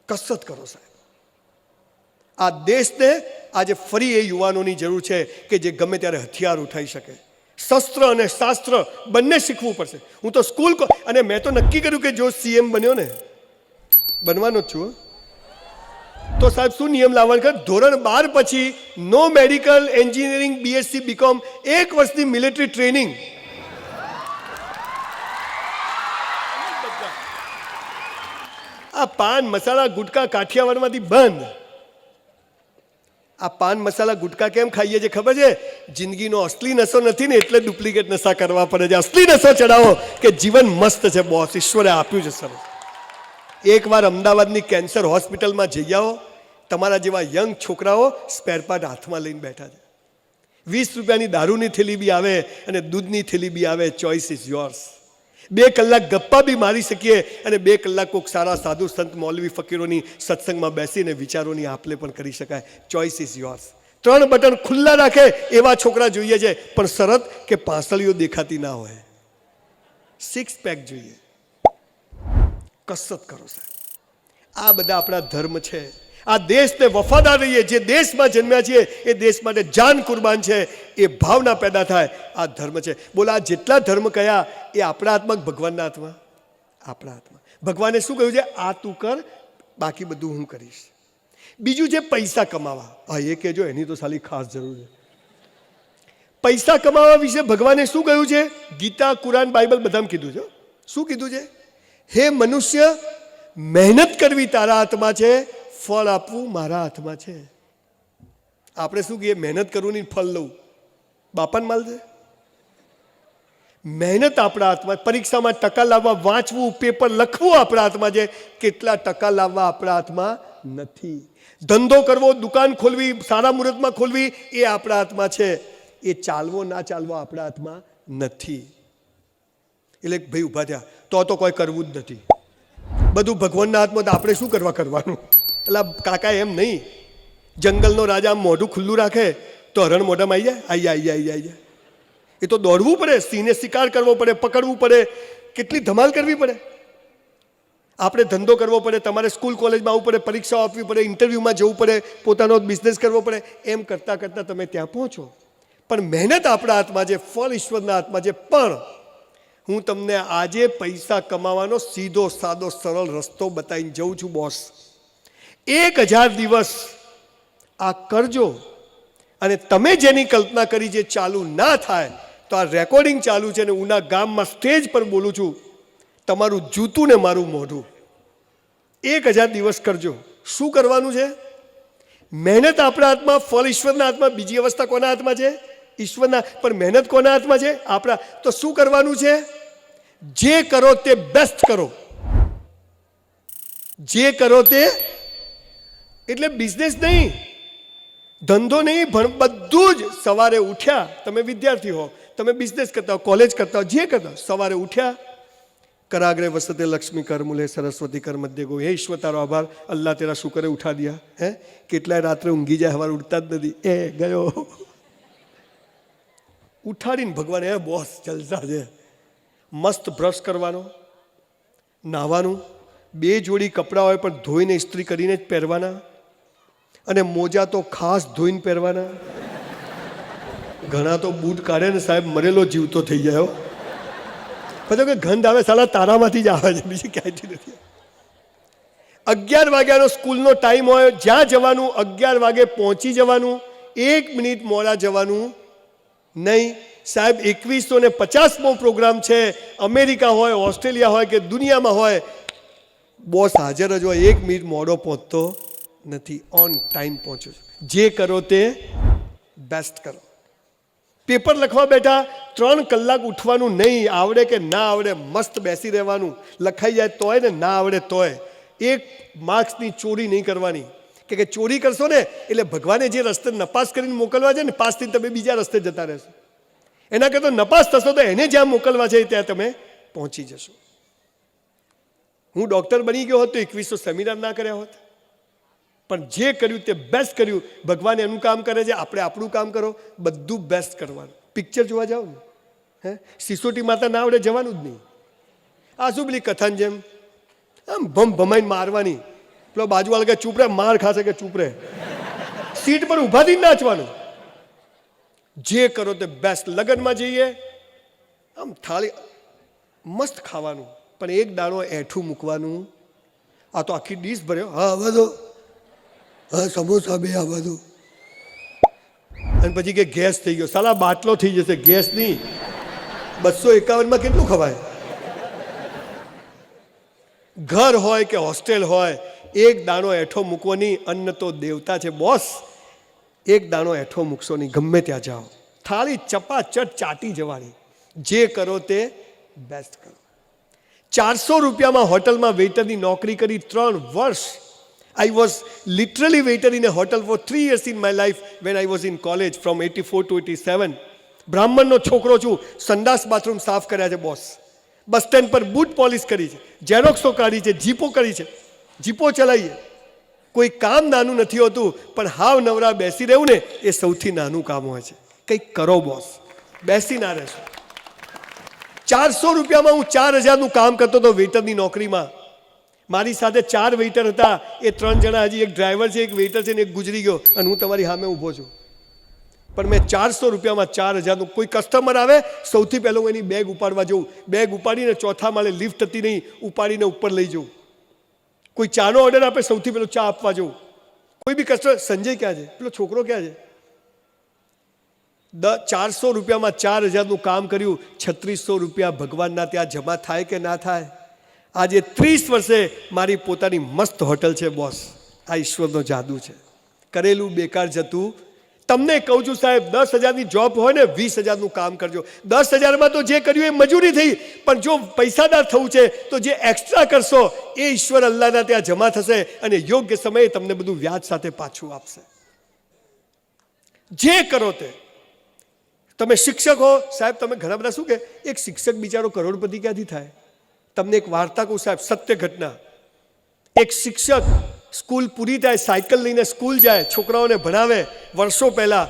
કસરત કરો સાહેબ. આ દેશને આજે ફરી એ યુવાનોની જરૂર છે કે જે ગમે ત્યારે હથિયાર ઉઠાવી શકે. શસ્ત્ર અને શાસ્ત્ર બંને શીખવું પડશે. હું તો સ્કૂલ, અને મેં તો નક્કી કર્યું કે જો CM બન્યો ને, બનવાનો જ છું, તો સાહેબ શું નિયમ લાવવાનો કે ધોરણ 12 પછી નો મેડિકલ, એન્જિનિયરિંગ, BSc, BCom, 1 વર્ષની મિલિટરી ટ્રેનિંગ. આ પાન મસાલા ગુટકા કાઠિયાવાડમાંથી બંધ. આ પાન મસાલા ગુટકા કેમ ખાઈએ છે ખબર છે? જિંદગીનો અસલી નશો નથી ને એટલે ડુપ્લિકેટ નશા કરવા પડે છે. અસલી નશો ચડાવો કે જીવન મસ્ત છે. બોસ, ઈશ્વરે આપ્યું છે સરસ. એકવાર અમદાવાદની કેન્સર હોસ્પિટલમાં જઈ આવો, તમારા જેવા યંગ છોકરાઓ સ્પેરપાર્ટ હાથમાં લઈને બેઠા છે. 20 રૂપિયાની દારૂની થેલી બી આવે અને દૂધની થેલી બી આવે. Choice is yours. 2 કલાક ગપ્પા બી મારી શકીએ અને 2 કલાક કોઈક સારા સાધુ સંત મૌલવી ફકીરોની સત્સંગમાં બેસીને વિચારોની આપલે પણ કરી શકાય. Choice is yours. 3 બટન ખુલ્લા રાખે એવા છોકરા જોઈએ છે, પણ શરત કે પાંસળીઓ દેખાતી ના હોય, 6 પેક જોઈએ. કસરત કરો સાહેબ. આ બધા આપણા ધર્મ છે. આ દેશને વફાદાર રહીએ. જે દેશમાં જન્મ્યા છીએ એ દેશ માટે જાન કુરબાન છે, એ ભાવના પેદા થાય. આ ધર્મ છે. બોલો, આ જેટલા ધર્મ કયા એ આપણા હાથમાં, ભગવાનના હાથમાં? આપણા હાથમાં. ભગવાને શું કહ્યું છે? આ તું કર, બાકી બધું હું કરીશ. બીજું છે પૈસા કમાવા. હા, એ કહેજો, એની તો સાલી ખાસ જરૂર છે. પૈસા કમાવા વિશે ભગવાને શું કહ્યું છે? ગીતા, કુરાન, બાઇબલ બધામાં કીધું છે. શું કીધું છે? હે મનુષ્ય, મહેનત કરવી તારા હાથમાં છે, ફળ આપવું મારા હાથમાં છે. આપણે શું કહીએ? મહેનત કરવું નહીં, ફળ લઉં. બાપાને માલ છે. મહેનત આપણા હાથમાં. પરીક્ષામાં ટકા લાવવા, વાંચવું, પેપર લખવું આપણા હાથમાં છે. કેટલા ટકા લાવવા આપણા હાથમાં નથી. ધંધો કરવો, દુકાન ખોલવી, સારા મુહૂર્તમાં ખોલવી, એ આપણા હાથમાં છે. એ ચાલવો ના ચાલવો આપણા હાથમાં નથી. એટલે ભાઈ ઊભા થયા, તો કોઈ કરવું જ નથી. બધું ભગવાનના હાથમાં. તો આપણે શું કરવાનું? એટલે કાકા એમ નહીં. જંગલનો રાજા આમ મોઢું ખુલ્લું રાખે તો હરણ મોઢામાં આવી જાય. એ તો દોડવું પડે, સિંહને શિકાર કરવો પડે, પકડવું પડે, કેટલી ધમાલ કરવી પડે. આપણે ધંધો કરવો પડે, તમારે સ્કૂલ કોલેજમાં આવવું પડે, પરીક્ષાઓ આપવી પડે, ઇન્ટરવ્યૂમાં જવું પડે, પોતાનો બિઝનેસ કરવો પડે. એમ કરતાં કરતાં તમે ત્યાં પહોંચો. પણ મહેનત આપણા હાથમાં છે, ફળ ઈશ્વરના હાથમાં છે. પણ હું તમને આજે પૈસા કમાવાનો સીધો સાદો સરળ રસ્તો બતાવીને જઉં છું બોસ. 1000 દિવસ આ કરજો અને તમે જેની કલ્પના કરી જે ચાલુ ના થાય તો આ રેકોર્ડિંગ ચાલુ છે ને ઉના ગામમાં સ્ટેજ પર બોલું છું, તમારું જૂતું ને મારું મોઢું. 1000 દિવસ કરજો. શું કરવાનું છે? મહેનત આપણા હાથમાં, ફળ ઈશ્વરના હાથમાં. બીજી અવસ્થા કોના હાથમાં છે? ઈશ્વરના. પણ મહેનત કોના હાથમાં છે? આપણા. તો શું કરવાનું છે? જે કરો તે બેસ્ટ કરો. જે કરો તે, એટલે બિઝનેસ નહીં, ધંધો નહીં, બધું જ. સવારે ઉઠ્યા, તમે વિદ્યાર્થી હો, તમે બિઝનેસ કરતા હો, કોલેજ કરતા હો, જે કરતા હો, સવારે ઉઠ્યા, કરાગ્રે વસતે લક્ષ્મી કર મૂલે સરસ્વતી કર મધ્ય ગો. હે ઈશ્વર તારો આભાર, અલ્લાહ તેરા શુકરે ઉઠા દિયા. હે કેટલાય રાત્રે ઊંઘી જાય, સવારે ઉઠતા જ નથી. એ ગયો ઉઠાડીને ભગવાન. એ બોસ જલસા છે. મસ્ત બ્રશ કરવાનો, નાહવાનું, 2 જોડી કપડાં હોય પણ ધોઈને ઇસ્ત્રી કરીને જ પહેરવાના, અને મોજા તો ખાસ ધોઈને પહેરવાના. ઘણા તો બૂટ કાઢે ને સાહેબ મરેલો જીવતો થઈ જાય. પછી કે ગંધ આવે, સાલા તારામાંથી જ આવે છે, બીજી ક્યાંયથી નથી. 11 વાગ્યાનો સ્કૂલનો ટાઈમ હોય, જ્યાં જવાનું 11 વાગે પહોંચી જવાનું. 1 મિનિટ મોડા જવાનું નહીં. સાહેબ 2150મો પ્રોગ્રામ છે. અમેરિકા હોય, ઓસ્ટ્રેલિયા હોય કે દુનિયામાં હોય, બોસ હાજર જ હોય. 1 મિનિટ મોડો પહોંચતો નથી, ઓન ટાઈમ પહોંચો. જે કરો તે બેસ્ટ કરો. પેપર લખવા બેઠા 3 કલાક ઉઠવાનું નહીં. આવડે કે ના આવડે મસ્ત બેસી રહેવાનું. લખાઈ જાય તોય ને ના આવડે તોય. 1 માર્ક્સની ચોરી નહીં કરવાની. કે ચોરી કરશો ને એટલે ભગવાને જે રસ્તે નપાસ કરીને મોકલવા છે ને, પાસ થઈને તમે બીજા રસ્તે જતા રહેશો. એના કરતાં નપાસ થશો તો એને જ્યાં મોકલવા છે ત્યાં તમે પહોંચી જશો. હું ડૉક્ટર બની ગયો હોત તો 2100 સેમિનાર ના કર્યા હોત. પણ જે કર્યું તે બેસ્ટ કર્યું. ભગવાન એનું કામ કરે છે, આપણે આપણું કામ કરો. બધું બેસ્ટ કરવાનું. પિક્ચર જોવા જાઓ ને, હે સિસોટી માતા ના આવડે જવાનું જ નહીં. આ શું પેલી કથાની જેમ આમ ભમાઈને મારવાની. પેલો બાજુવાળા કે ચૂપ રહે, માર ખાશે કે ચૂપ રહે. સીટ પર ઊભાથી નાચવાનું. જે કરો તે બેસ્ટ. લગ્નમાં જઈએ, આમ થાળી મસ્ત ખાવાનું, પણ 1 દાણો એઠું મૂકવાનું. આ તો આખી ડીશ ભર્યો, હા આવા દો, હા સમોસા 2 આવા દો. અને પછી કે ગેસ થઈ ગયો. સાલા બાટલો થઈ જશે, ગેસ નહીં. 251માં કેટલું ખવાય? ઘર હોય કે હોસ્ટેલ હોય, 1 દાણો એઠો મૂકવો નહીં. અન્ન તો દેવતા છે બોસ. 1 દાણો એઠો મૂકશો નહીં, ગમે ત્યાં જાઓ. થાળી ચપાચટ ચાટી જવાની. જે કરો તે બેસ્ટ કરો. 400 રૂપિયામાં હોટલમાં વેઇટરની નોકરી કરી 3 વર્ષ. I was literally waiter in a hotel for 3 years in my life when I was in college from 84 to 87. બ્રાહ્મણનો છોકરો છું, સંડાસ બાથરૂમ સાફ કર્યા છે બોસ. બસ સ્ટેન્ડ પર બૂટ પોલિશ કરી છે, ઝેરોક્સો કાઢી છે, જીપો કરી છે, જીપો ચલાવીએ. કોઈ કામ નાનું નથી હોતું, પણ હાવ નવરા બેસી રહેવું ને એ સૌથી નાનું કામ હોય છે. કંઈક કરો બોસ, બેસી ના રહેશો. 400 રૂપિયામાં હું 4000નું કામ કરતો હતો વેઇટરની નોકરીમાં. મારી સાથે 4 વેઇટર હતા, એ 3 જણા, હજી એક ડ્રાઈવર છે, એક વેઇટર છે ને એક ગુજરી ગયો, અને હું તમારી સામે ઊભો છું. પણ મેં 400 રૂપિયામાં 4000નું. કોઈ કસ્ટમર આવે, સૌથી પહેલો હું એની બેગ ઉપાડવા જઉં, બેગ ઉપાડીને ચોથા માળે લિફ્ટ હતી નહીં, ઉપાડીને ઉપર લઈ જઉં. કોઈ ચાનો ઓર્ડર આપે, સૌથી પહેલો ચા આપવા જઉં. કોઈ બી કસ્ટમર, સંજય ક્યાં છે, પેલો છોકરો ક્યાં છે? 400 રૂપિયામાં 4000નું કામ કર્યું. 3600 રૂપિયા ભગવાનના ત્યાં જમા થાય કે ના થાય? આજે 30 વર્ષે મારી પોતાની મસ્ત હોટલ છે બોસ. આ ઈશ્વરનો જાદુ છે. કરેલું બેકાર જતું. તમને કહું છું સાહેબ, 10,000ની જોબ હોય ને, 20,000નું કામ કરજો. 10,000માં તો જે કર્યું એ મજૂરી થઈ, પણ જો પૈસાદાર થવું છે તો જે એક્સ્ટ્રા કરશો એ ઈશ્વર અલ્લાહના ત્યાં જમા થશે, અને યોગ્ય સમયે તમને બધું વ્યાજ સાથે પાછું આપશે. જે કરો તે. તમે શિક્ષક હો સાહેબ, તમે ઘણા બધા શું કે એક શિક્ષક બિચારો કરોડપતિ ક્યાંથી થાય? તમને એક વાર્તા કહું સાહેબ, સત્ય ઘટના. એક શિક્ષક સ્કૂલ પૂરી થાય, સાયકલ લઈને સ્કૂલ જાય, છોકરાઓને ભણાવે વર્ષો પહેલા,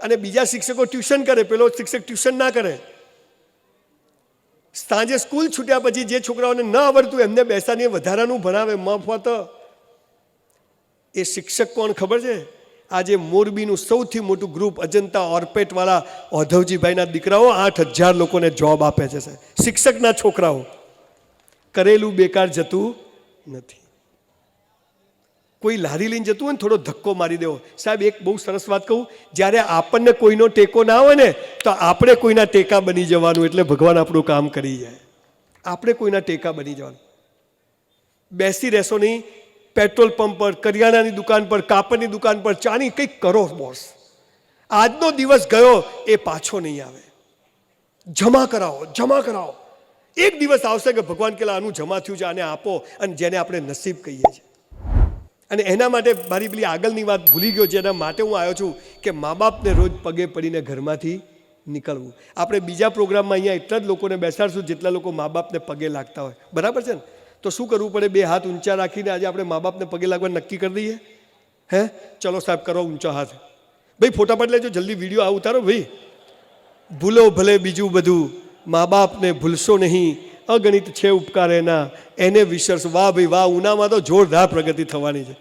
અને બીજા શિક્ષકો ટ્યુશન કરે, પેલો શિક્ષક ટ્યુશન ના કરે. સાંજે સ્કૂલ છૂટ્યા પછી જે છોકરાઓને ન આવડતું એમને બેસાડીને વધારાનું ભણાવે મફત. એ શિક્ષક કોણ ખબર છે? આજે મોરબીનું સૌથી મોટું ગ્રુપ અજંતા ઓર્પેટ વાળા ઓધવજીભાઈના દીકરાઓ 8000 લોકોને જોબ આપે છે. શિક્ષકના છોકરાઓ. કરેલું બેકાર જતું નથી. કોઈ લારી લઈને જતું હોય ને, થોડો ધક્કો મારી દેવો. સાહેબ એક બહુ સરસ વાત કહું, જ્યારે આપણને કોઈનો ટેકો ના હોય ને, તો આપણે કોઈના ટેકા બની જવાનું, એટલે ભગવાન આપણું કામ કરી જાય. આપણે કોઈના ટેકા બની જવાનું. બેસી રહેશો નહીં. પેટ્રોલ પંપ પર, કરિયાણાની દુકાન પર, કાપડની દુકાન પર, ચાની કંઈક કરો બોસ. આજનો દિવસ ગયો એ પાછો નહીં આવે. જમા કરાવો, જમા કરાવો. એક દિવસ આવશે કે ભગવાન કે આનું જમા થયું છે, આને આપો, અને જેને આપણે નસીબ કહીએ છીએ. અને એના માટે મારી પેલી આગળની વાત ભૂલી ગયો, જેના માટે હું આવ્યો છું કે મા બાપને રોજ પગે પડીને ઘરમાંથી નીકળવું. આપણે બીજા પ્રોગ્રામમાં અહીંયા એટલા જ લોકોને બેસાડશું જેટલા લોકો મા બાપને પગે લાગતા હોય. બરાબર છે ને? તો શું કરવું પડે? 2 હાથ ઊંચા રાખીને આજે આપણે મા બાપને પગે લાગવા નક્કી કરી દઈએ. હે, ચલો સાહેબ કરો ઊંચો હાથ. ભાઈ ફોટા પાડી લેજો, જલ્દી વિડીયો આ ઉતારો ભાઈ. ભૂલો ભલે બીજું બધું, મા બાપને ભૂલશો નહીં, અગણિત છે ઉપકાર એના, એને વિસરશો. વાહ ભાઈ વાહ, ઉનામાં તો જોરદાર પ્રગતિ થવાની છે.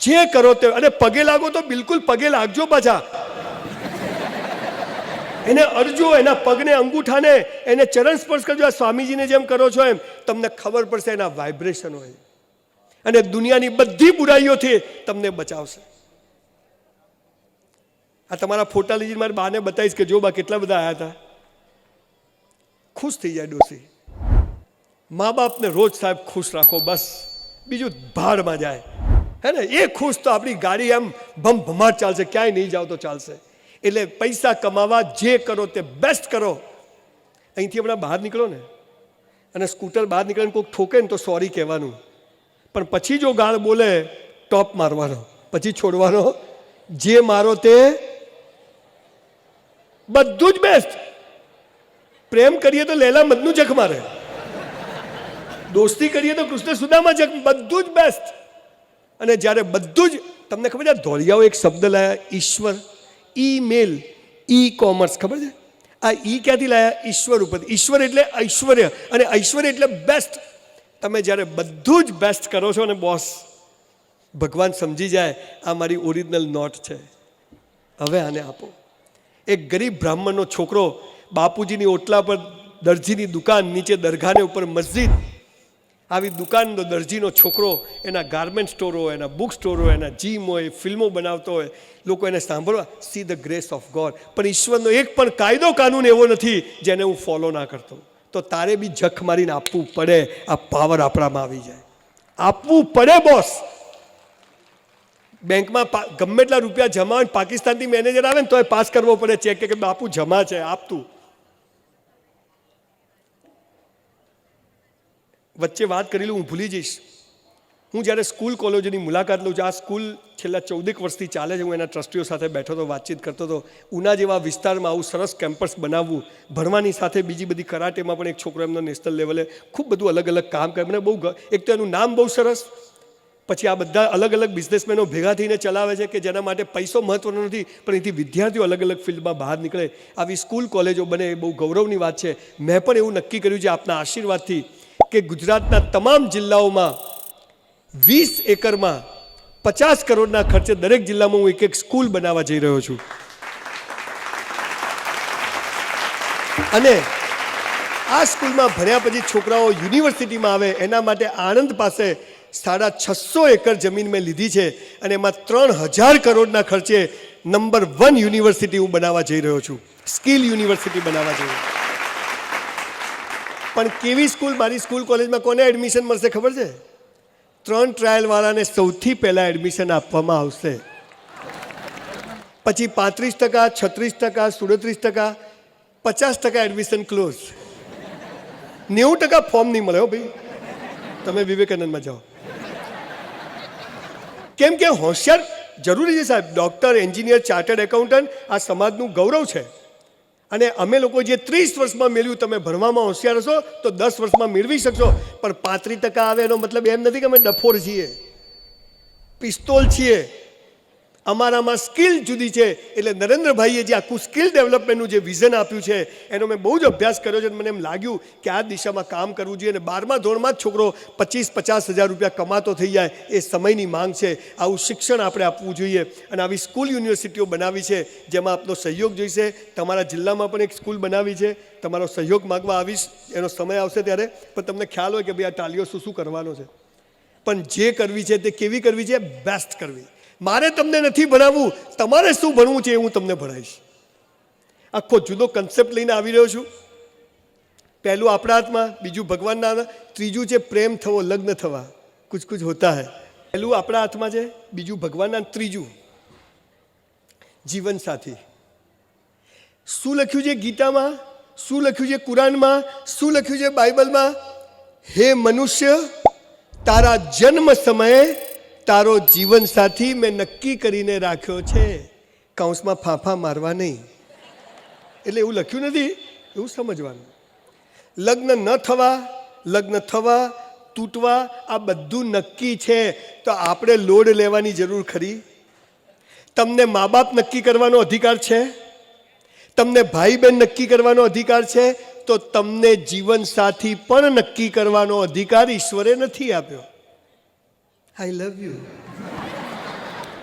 જે કરો તે, અને પગે લાગો તો બિલકુલ પગે લાગજો પાછા. એને અરજો, એના પગને, અંગૂઠાને, એને ચરણ સ્પર્શ કરજો. આ સ્વામીજીને જેમ કરો છો એમ તમને ખબર પડશે એના વાઇબ્રેશન હોય, અને દુનિયાની બધી બુરાઈઓથી તમને બચાવશે. આ તમારા ફોટા લઈને મારી બાને બતાવીશ કે જો બા કેટલા બધા આવ્યા હતા. ખુશ થઈ જાય ડોસી. મા બાપને રોજ સાહેબ ખુશ રાખો, બસ બીજું ભાડમાં જાય. હે ને? એ ખુશ તો આપણી ગાડી એમ ભમભમાટ ચાલશે, ક્યાંય નહીં જાવ તો ચાલશે. એટલે પૈસા કમાવા જે કરો તે બેસ્ટ કરો. અહીંથી હમણાં બહાર નીકળો ને, અને સ્કૂટર બહાર નીકળે કોઈક ઠોકે ને તો સોરી કહેવાનું, પણ પછી જો ગાળ બોલે ટોપ મારવાનો, પછી છોડવાનો. જે મારો તે બધું જ બેસ્ટ. પ્રેમ કરીએ તો લૈલા મજનુ જખ મારે, દોસ્તી કરીએ તો કૃષ્ણ સુદામા જખ, બધું જ બેસ્ટ. અને જ્યારે બધું જ, તમને ખબર છે ધોળિયાઓ એક શબ્દ લાયા, ઈશ્વર. ઈમેલ, ઈ કોમર્સ, ખબર છે? આ ઈ ક્યાંથી લાયા? ઈશ્વર ઉપરથી. ઈશ્વર એટલે ઐશ્વર્ય, અને ઐશ્વર્ય એટલે બેસ્ટ. તમે જ્યારે બધું જ બેસ્ટ કરો છો ને બોસ, ભગવાન સમજી જાય આ મારી ઓરિજિનલ નોટ છે, હવે આને આપો. એક ગરીબ બ્રાહ્મણનો છોકરો, બાપુજીની ઓટલા પર દરજીની દુકાન, નીચે દરગાહને ઉપર મસ્જિદ, આવી દુકાનનો દરજીનો છોકરો, એના ગાર્મેન્ટ સ્ટોર હોય, એના બુક સ્ટોર હોય, એના જીમ હોય, ફિલ્મો બનાવતો હોય, લોકો એને સાંભળવા. See the grace of God. પણ ઈશ્વરનો એક પણ કાયદો કાનૂન એવો નથી જેને હું ફોલો ના કરતો. તો તારે બી જખ મારીને આપવું પડે. આ પાવર આપણામાં આવી જાય, આપવું પડે બોસ. બેંકમાં ગમે એટલા રૂપિયા જમા હોય, પાકિસ્તાનથી મેનેજર આવે ને તો એ પાસ કરવો પડે ચેક કે બાપુ જમા છે, આપતું. વચ્ચે વાત કરેલી હું ભૂલી જઈશ. હું જ્યારે સ્કૂલ કોલેજોની મુલાકાત લઉં છું, આ સ્કૂલ છેલ્લા 14 વર્ષથી ચાલે છે, હું એના ટ્રસ્ટીઓ સાથે બેઠો હતો, વાતચીત કરતો હતો. ઉના જેવા વિસ્તારમાં આવું સરસ કેમ્પસ બનાવવું, ભણવાની સાથે બીજી બધી કરાટેમાં પણ એક છોકરો એમનો નેશનલ લેવલે ખૂબ બધું અલગ અલગ કામ કરે. મને બહુ, એક તો એનું નામ બહુ સરસ, પછી આ બધા અલગ અલગ બિઝનેસમેનો ભેગા થઈને ચલાવે છે કે જેના માટે પૈસો મહત્વનો નથી, પણ એથી વિદ્યાર્થીઓ અલગ અલગ ફિલ્ડમાં બહાર નીકળે. આવી સ્કૂલ કોલેજો બને એ બહુ ગૌરવની વાત છે. મેં પણ એવું નક્કી કર્યું છે આપના આશીર્વાદથી કે ગુજરાતના તમામ જિલ્લાઓમાં 20 એકરમાં 50 કરોડના ખર્ચે દરેક જિલ્લામાં હું એક સ્કૂલ બનાવવા જઈ રહ્યો છું. અને આ સ્કૂલમાં ભણ્યા પછી છોકરાઓ યુનિવર્સિટીમાં આવે એના માટે આણંદ પાસે 650 એકર જમીન મેં લીધી છે અને એમાં 3000 કરોડના ખર્ચે નંબર 1 યુનિવર્સિટી હું બનાવવા જઈ રહ્યો છું. સ્કિલ યુનિવર્સિટી બનાવવા જઈ રહ્યો છું. પણ કેવી સ્કૂલ? મારી સ્કૂલ કોલેજમાં કોને એડમિશન મળશે ખબર છે? 3 ટ્રાયલવાળાને સૌથી પહેલાં એડમિશન આપવામાં આવશે. પછી 35%, 36%, 37%, 50% એડમિશન ક્લોઝ. 90% ફોર્મ નહીં મળે હો ભાઈ. તમે વિવેકાનંદમાં જાઓ. કેમ કે હોશિયાર જરૂરી છે સાહેબ. ડૉક્ટર, એન્જિનિયર, ચાર્ટર્ડ એકાઉન્ટન્ટ આ સમાજનું ગૌરવ છે. અને અમે લોકો જે 30 વર્ષમાં મેળવ્યું, તમે ભણવામાં હોશિયાર હશો તો 10 વર્ષમાં મેળવી શકશો. પણ 35% આવે એનો મતલબ એમ નથી કે અમે ડફોર છીએ, પિસ્તોલ છીએ. અમારામાં સ્કિલ જુદી છે. એટલે નરેન્દ્રભાઈએ જે આખું સ્કિલ ડેવલપમેન્ટનું જે વિઝન આપ્યું છે એનો મેં બહુ જ અભ્યાસ કર્યો છે. મને એમ લાગ્યું કે આ દિશામાં કામ કરવું જોઈએ. અને 12મા ધોરણમાં જ છોકરો 25-50 હજાર રૂપિયા કમાતો થઈ જાય એ સમયની માંગ છે. આવું શિક્ષણ આપણે આપવું જોઈએ. અને આવી સ્કૂલ યુનિવર્સિટીઓ બનાવી છે જેમાં આપનો સહયોગ જોઈશે. તમારા જિલ્લામાં પણ એક સ્કૂલ બનાવી છે. તમારો સહયોગ માગવા આવીશ, એનો સમય આવશે ત્યારે. પણ તમને ખ્યાલ હોય કે ભાઈ આ ટાલીઓ શું શું કરવાનો છે. પણ જે કરવી છે તે કેવી કરવી છે? બેસ્ટ કરવી. મારે તમને નથી ભણાવવું, તમારે શું ભણવું છે એ હું તમને ભણાવીશ. આખો જુદો કન્સેપ્ટ લઈને આવી રહ્યો છું. પહેલું આપણા હાથમાં, બીજું ભગવાનના હાથમાં, ત્રીજું છે પ્રેમ થવો, લગ્ન થવા. કુછ કુછ હોતા હૈ. પહેલું આપણા હાથમાં છે, બીજું ભગવાનના, ત્રીજું જીવન સાથી. શું લખ્યું છે ગીતામાં? શું લખ્યું છે કુરાનમાં? શું લખ્યું છે બાઇબલમાં? હે મનુષ્ય, તારા જન્મ સમયે તારો જીવન સાથી મેં નક્કી કરીને રાખ્યો છે. કૌંસમાં ફાંફા મારવા નહીં. એટલે એવું લખ્યું નથી, એવું સમજવાનું. લગ્ન ન થવા, લગ્ન થવા, તૂટવા, આ બધું નક્કી છે. તો આપણે લોડ લેવાની જરૂર ખરી? તમને મા બાપ નક્કી કરવાનો અધિકાર છે? તમને ભાઈ બહેન નક્કી કરવાનો અધિકાર છે? તો તમને જીવન સાથી પણ નક્કી કરવાનો અધિકાર ઈશ્વરે નથી આપ્યો. આઈ લવ યુ.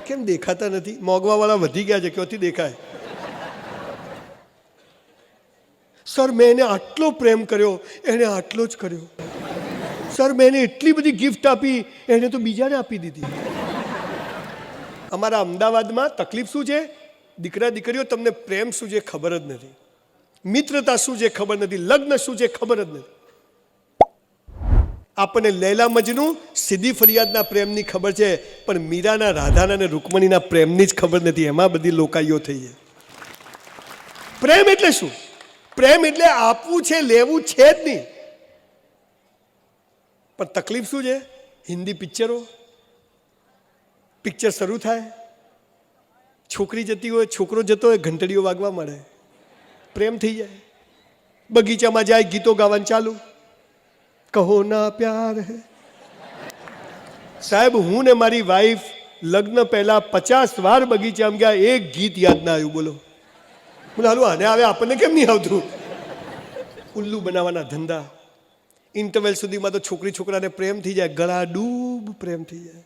કેમ દેખાતા નથી? મોંઘવાવાળા વધી ગયા છે, ક્યાંથી દેખાય? સર મેં એને આટલો પ્રેમ કર્યો, એને આટલો જ કર્યો. સર મેં એને એટલી બધી ગિફ્ટ આપી, એને તો બીજાને આપી દીધી. અમારા અમદાવાદમાં તકલીફ શું છે? દીકરા દીકરીઓ, તમને પ્રેમ શું છે ખબર જ નથી, મિત્રતા શું છે ખબર નથી, લગ્ન શું છે ખબર જ નથી. આપણને લૈલા મજનુ, સીધી ફરિયાદના પ્રેમની ખબર છે, પણ મીરાના, રાધાના અને રૂકમણીના પ્રેમની જ ખબર નથી. એમાં બધી લોકાઈઓ થઈ છે. પ્રેમ એટલે શું? પ્રેમ એટલે આપવું છે, લેવું છે જ નહીં. પણ તકલીફ શું છે? હિન્દી પિક્ચર શરૂ થાય, છોકરી જતી હોય, છોકરો જતો હોય, ઘંટડીઓ વાગવા મળે, પ્રેમ થઈ જાય. બગીચામાં જાય, ગીતો ગાવાનું ચાલુ, કહો ના પ્યાર હે. સાહેબ હું ને મારી વાઈફ લગ્ન પહેલા 50 વાર બગીચામાં ગયા, એક ગીત યાદ ના આવ્યું. બોલો. બોલો હાલું આને આવે, આપણને કેમ નહીં આવતું? ઉલ્લુ બનાવવાના ધંધા. ઇન્ટરવેલ સુધીમાં તો છોકરી છોકરાને પ્રેમ થઈ જાય, ગળા ડૂબ પ્રેમ થઈ જાય.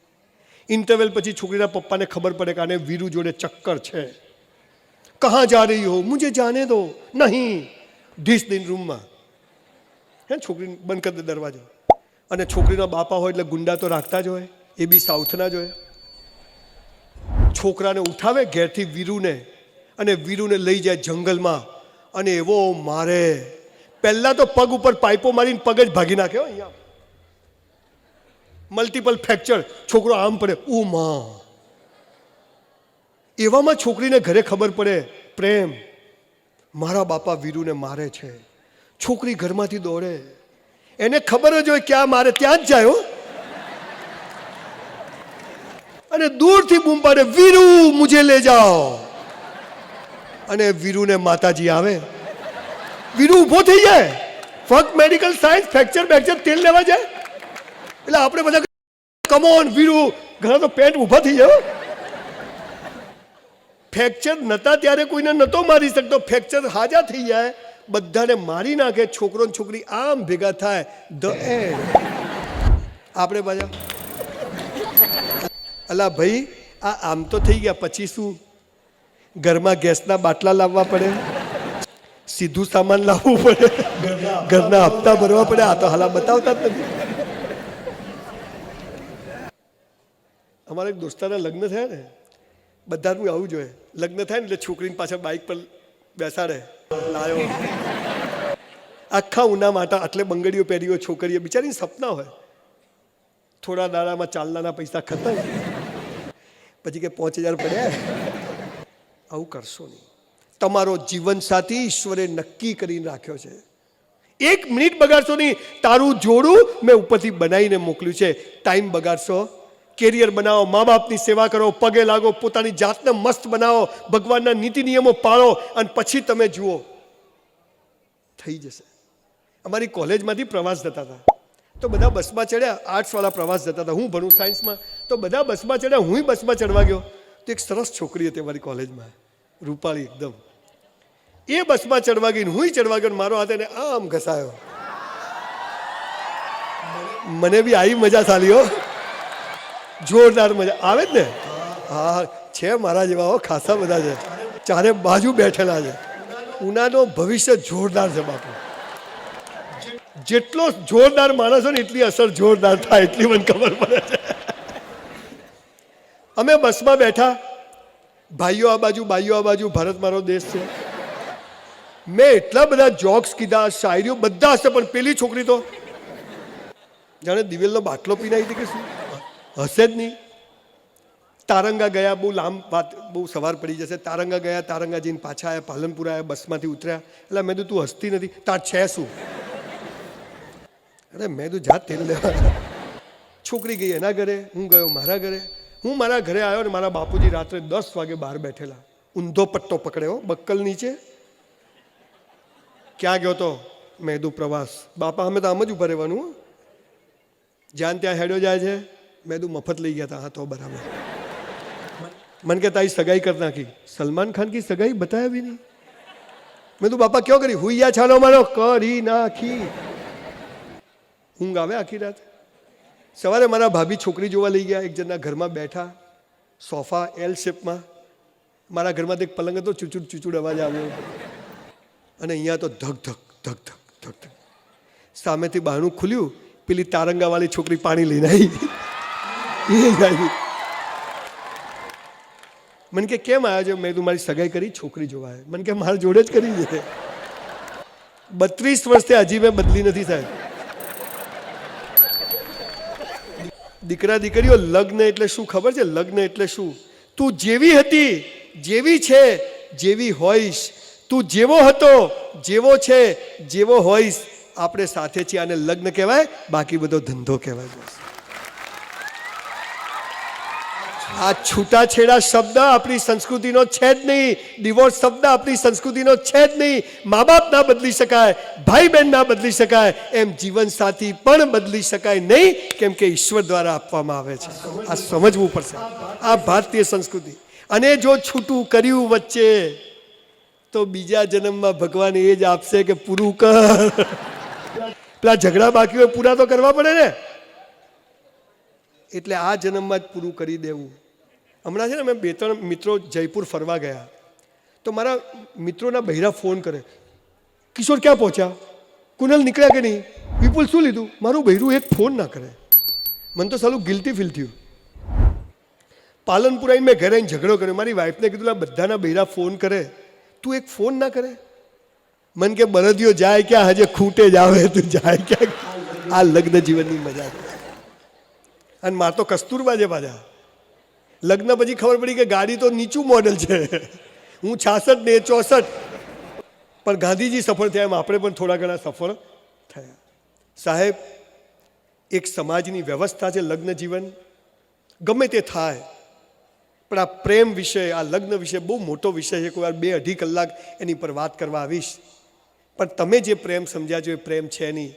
ઇન્ટરવેલ પછી છોકરીના પપ્પાને ખબર પડે કે આને વીરુ જોડે ચક્કર છે. કહા જા રહી હો, મુझे જાને દો. નહીં, ઢીસ દિન રૂમમાં. હે, છોકરી બંધ કરી દે દરવાજો. અને છોકરીના બાપા હોય એટલે ગુંડા તો રાખતા જ હોય, એ બી સાઉથના જ હોય. છોકરાને ઉઠાવે ઘેરથી વીરુને, અને વીરુને લઈ જાય જંગલમાં, અને એવો મારે. પહેલાં તો પગ ઉપર પાઇપો મારીને પગ જ ભાગી નાખ્યો. અહીંયા મલ્ટિપલ ફ્રેક્ચર, છોકરો આમ પડે, ઓ માં. એવામાં છોકરીને ઘરે ખબર પડે પ્રેમ, મારા બાપા વીરુને મારે છે. છોકરી ઘરમાંથી દોડે, એને ખબર જ હોય ક્યાં મારે ત્યાં જ જાય. અને દૂરથી બૂમ પાડે, વીરુ મુझे ले जाओ. અને વીરુને માતાજી આવે, વીરુ ઊભો થઈ જાય, ફક્ત મેડિકલ સાયન્સ ફ્રેક્ચર બેક્ચર તેલ લેવા જાય. એટલે આપણે બધા કમોન વીરુ, ઘણા તો પેન્ટ ઊભા થઈ જાય. ફ્રેક્ચર નતા ત્યારે કોઈને નતો મારી શકતો, ફ્રેક્ચર હાજા થઈ જાય, બધાને મારી નાખે, છોકરો ને છોકરી આમ ભેગા થાય, ધ એન્ડ. આપણે પાછા અલા ભાઈ આ આમ તો થઈ ગયા, પછી શું? ઘરમાં ગેસના બાટલા લાવવા પડે, સીધું સામાન લાવવું પડે, ઘરના હપ્તા ભરવા પડે. આ તો હાલા બતાવતા જ નથી. અમારા એક દોસ્તારના લગ્ન થયા ને, બધાનું આવું જોઈએ. લગ્ન થાય ને એટલે છોકરીની પાછળ બાઇક પર બેસાડે, લાયો આખા ઉના માટે આટલે બંગડીઓ પહેરીઓ, છોકરીઓ બિચારીને સપના હોય, થોડા દાડામાં ચાલનાના પૈસા ખતમ, પછી કે 5,000 પડ્યા. આવું કરશો નહીં. તમારો જીવન સાથી ઈશ્વરે નક્કી કરીને રાખ્યો છે. 1 મિનિટ બગાડશો નહીં. તારું જોડું મેં ઉપરથી બનાવીને મોકલ્યું છે. ટાઈમ બગાડશો, કેરિયર બનાવો, મા બાપની સેવા કરો, પગે લાગો, પોતાની જાતને મસ્ત બનાવો, ભગવાનના નીતિ નિયમો પાળો, અને પછી તમે જુઓ થઈ જશે. અમારી કોલેજમાંથી પ્રવાસ જતા હતા, તો બધા બસમાં ચડ્યા. આર્ટ્સવાળા પ્રવાસ જતા હતા, હું ભણું સાયન્સમાં, તો બધા બસમાં ચડ્યા, હું બસમાં ચડવા ગયો. તો એક સરસ છોકરી હતી અમારી કોલેજમાં, રૂપાળી એકદમ. એ બસમાં ચડવા ગઈ, હું ચડવા ગયો, મારો હાથ એને આમ ઘસાયો. મને બી આવી મજા ચાલી હો, જોરદાર મજા આવે જ ને. હા છે, મારા જેવા ખાસા બધા છે, ચારે બાજુ બેઠેલા છે. ઉનાનો ભવિષ્ય જોરદાર છે બાપુ. જેટલો જોરદાર માણસ હોય ને એટલી અસર જોરદાર થાય, એટલી મને ખબર પડે છે. અમે બસમાં બેઠા, ભાઈઓ આ બાજુ, ભાઈઓ આ બાજુ, ભારત મારો દેશ છે. મેં એટલા બધા જોક્સ કીધા, શાયરીઓ બધા હશે, પણ પેલી છોકરી તો જાણે દિવેલનો બાટલો પીનાઈ હતી કે શું, હશે જ નહીં. તારંગા ગયા, બહુ લાંબ વાત, બહુ સવાર પડી જશે. તારંગા ગયા, તારંગા જઈને પાછા આવ્યા, પાલનપુર આવ્યા, બસમાંથી ઉતર્યા. એટલે મેં તું હસતી નથી, તાર છે શું? અરે મેં તું જાત તેલ લેવા. છોકરી ગઈ એના ઘરે, હું ગયો મારા ઘરે. હું મારા ઘરે આવ્યો ને મારા બાપુજી રાત્રે 10 વાગે બહાર બેઠેલા, ઊંધો પટ્ટો પકડ્યો બક્કલ નીચે. ક્યાં ગયો તો? મેં કીધું પ્રવાસ. બાપા અમે તો આમ જ ઉભા રહેવાનું, જ્યાં ત્યાં હેડ્યો જાય છે. મેં કીધું મફત લઈ ગયા હતા. હા તો બરાબર. મને કે તારી સગાઈ કરી નાખી. સલમાન ખાન કી સગાઈ બતાવી નહીં. મેં તું બાપા ક્યો કરી? હુઈયા છાનો મારો કરી નાખી. ઊંઘ આવે આખી રાત. સવારે મારા ભાભી છોકરી જોવા લઈ ગયા, એક જણના ઘરમાં બેઠા, સોફા એલ શેપમાં. મારા ઘરમાં તો એક પલંગ હતો, ચૂચુડ ચૂચુડ અવાજ આવ્યો, અને અહીંયા તો ધક ધક ધક ધક ધક ધક. સામેથી બહારનું ખુલ્યું, પેલી તારંગાવાળી છોકરી પાણી લઈને આવી. મને કે કેમ આવ્યા છે? મેં તું મારી સગાઈ કરી, છોકરી જોવા આવે. મને કે મારા જોડે જ કરી છે. 32 વર્ષથી હજી મેં બદલી નથી સાહેબ. દીકરા દીકરીઓ, લગ્ન એટલે શું ખબર છે? લગ્ન એટલે શું? તું જેવી હતી, જેવી છે, જેવી હોઈશ. તું જેવો હતો, જેવો છે, જેવો હોઈશ, આપણે સાથે છીએ. આને લગ્ન કહેવાય, બાકી બધો ધંધો કહેવાય. આ છૂટાછેડા શબ્દ આપણી સંસ્કૃતિનો છે જ નહીં. ડિવોર્સ શબ્દ આપણી સંસ્કૃતિનો છે જ નહીં. મા બાપ ના બદલી શકાય, ભાઈ બહેન ના બદલી શકાય, એમ જીવન સાથી પણ બદલી શકાય નહીં, કેમ કે ઈશ્વર દ્વારા આપવામાં આવે છે. આ સમજવું પડશે. આ ભારતીય સંસ્કૃતિ. અને જો છૂટું કર્યું વચ્ચે, તો બીજા જન્મમાં ભગવાન એ જ આપશે કે પૂરું કર. પેલા ઝઘડા બાકી હોય પૂરા તો કરવા પડે ને, એટલે આ જન્મમાં જ પૂરું કરી દેવું. હમણાં છે ને, મેં 2-3 મિત્રો જયપુર ફરવા ગયા, તો મારા મિત્રોના બહેરા ફોન કરે, કિશોર ક્યાં પહોંચ્યા? કુનલ નીકળ્યા કે નહીં? વિપુલ શું લીધું? મારું બહેરું એક ફોન ના કરે. મને તો સાલું ગિલ્ટી ફીલ થયું. પાલનપુર આવીને મેં ઘરે આવીને ઝઘડો કર્યો. મારી વાઈફને કીધું બધાના બહેરા ફોન કરે, તું એક ફોન ના કરે. મન કે બળદિયો જાય ક્યાં, હજે ખૂટે જ આવે, તું જાય ક્યાં? આ લગ્ન જીવનની મજા છે. અને માર તો કસ્તુરબા છે પાછા. લગ્ન પછી ખબર પડી કે ગાડી તો નીચું મોડલ છે. હું 66 ને 64, પણ ગાંધીજી સફળ થયા એમ આપણે પણ થોડા ઘણા સફળ થયા. સાહેબ, એક સમાજની વ્યવસ્થા છે લગ્ન જીવન. ગમે તે થાય, પણ આ પ્રેમ વિષય, આ લગ્ન વિષય બહુ મોટો વિષય છે. કોઈ વાર 2-2.5 કલાક એની પર વાત કરવા આવીશ. પણ તમે જે પ્રેમ સમજ્યા છો એ પ્રેમ છે નહીં.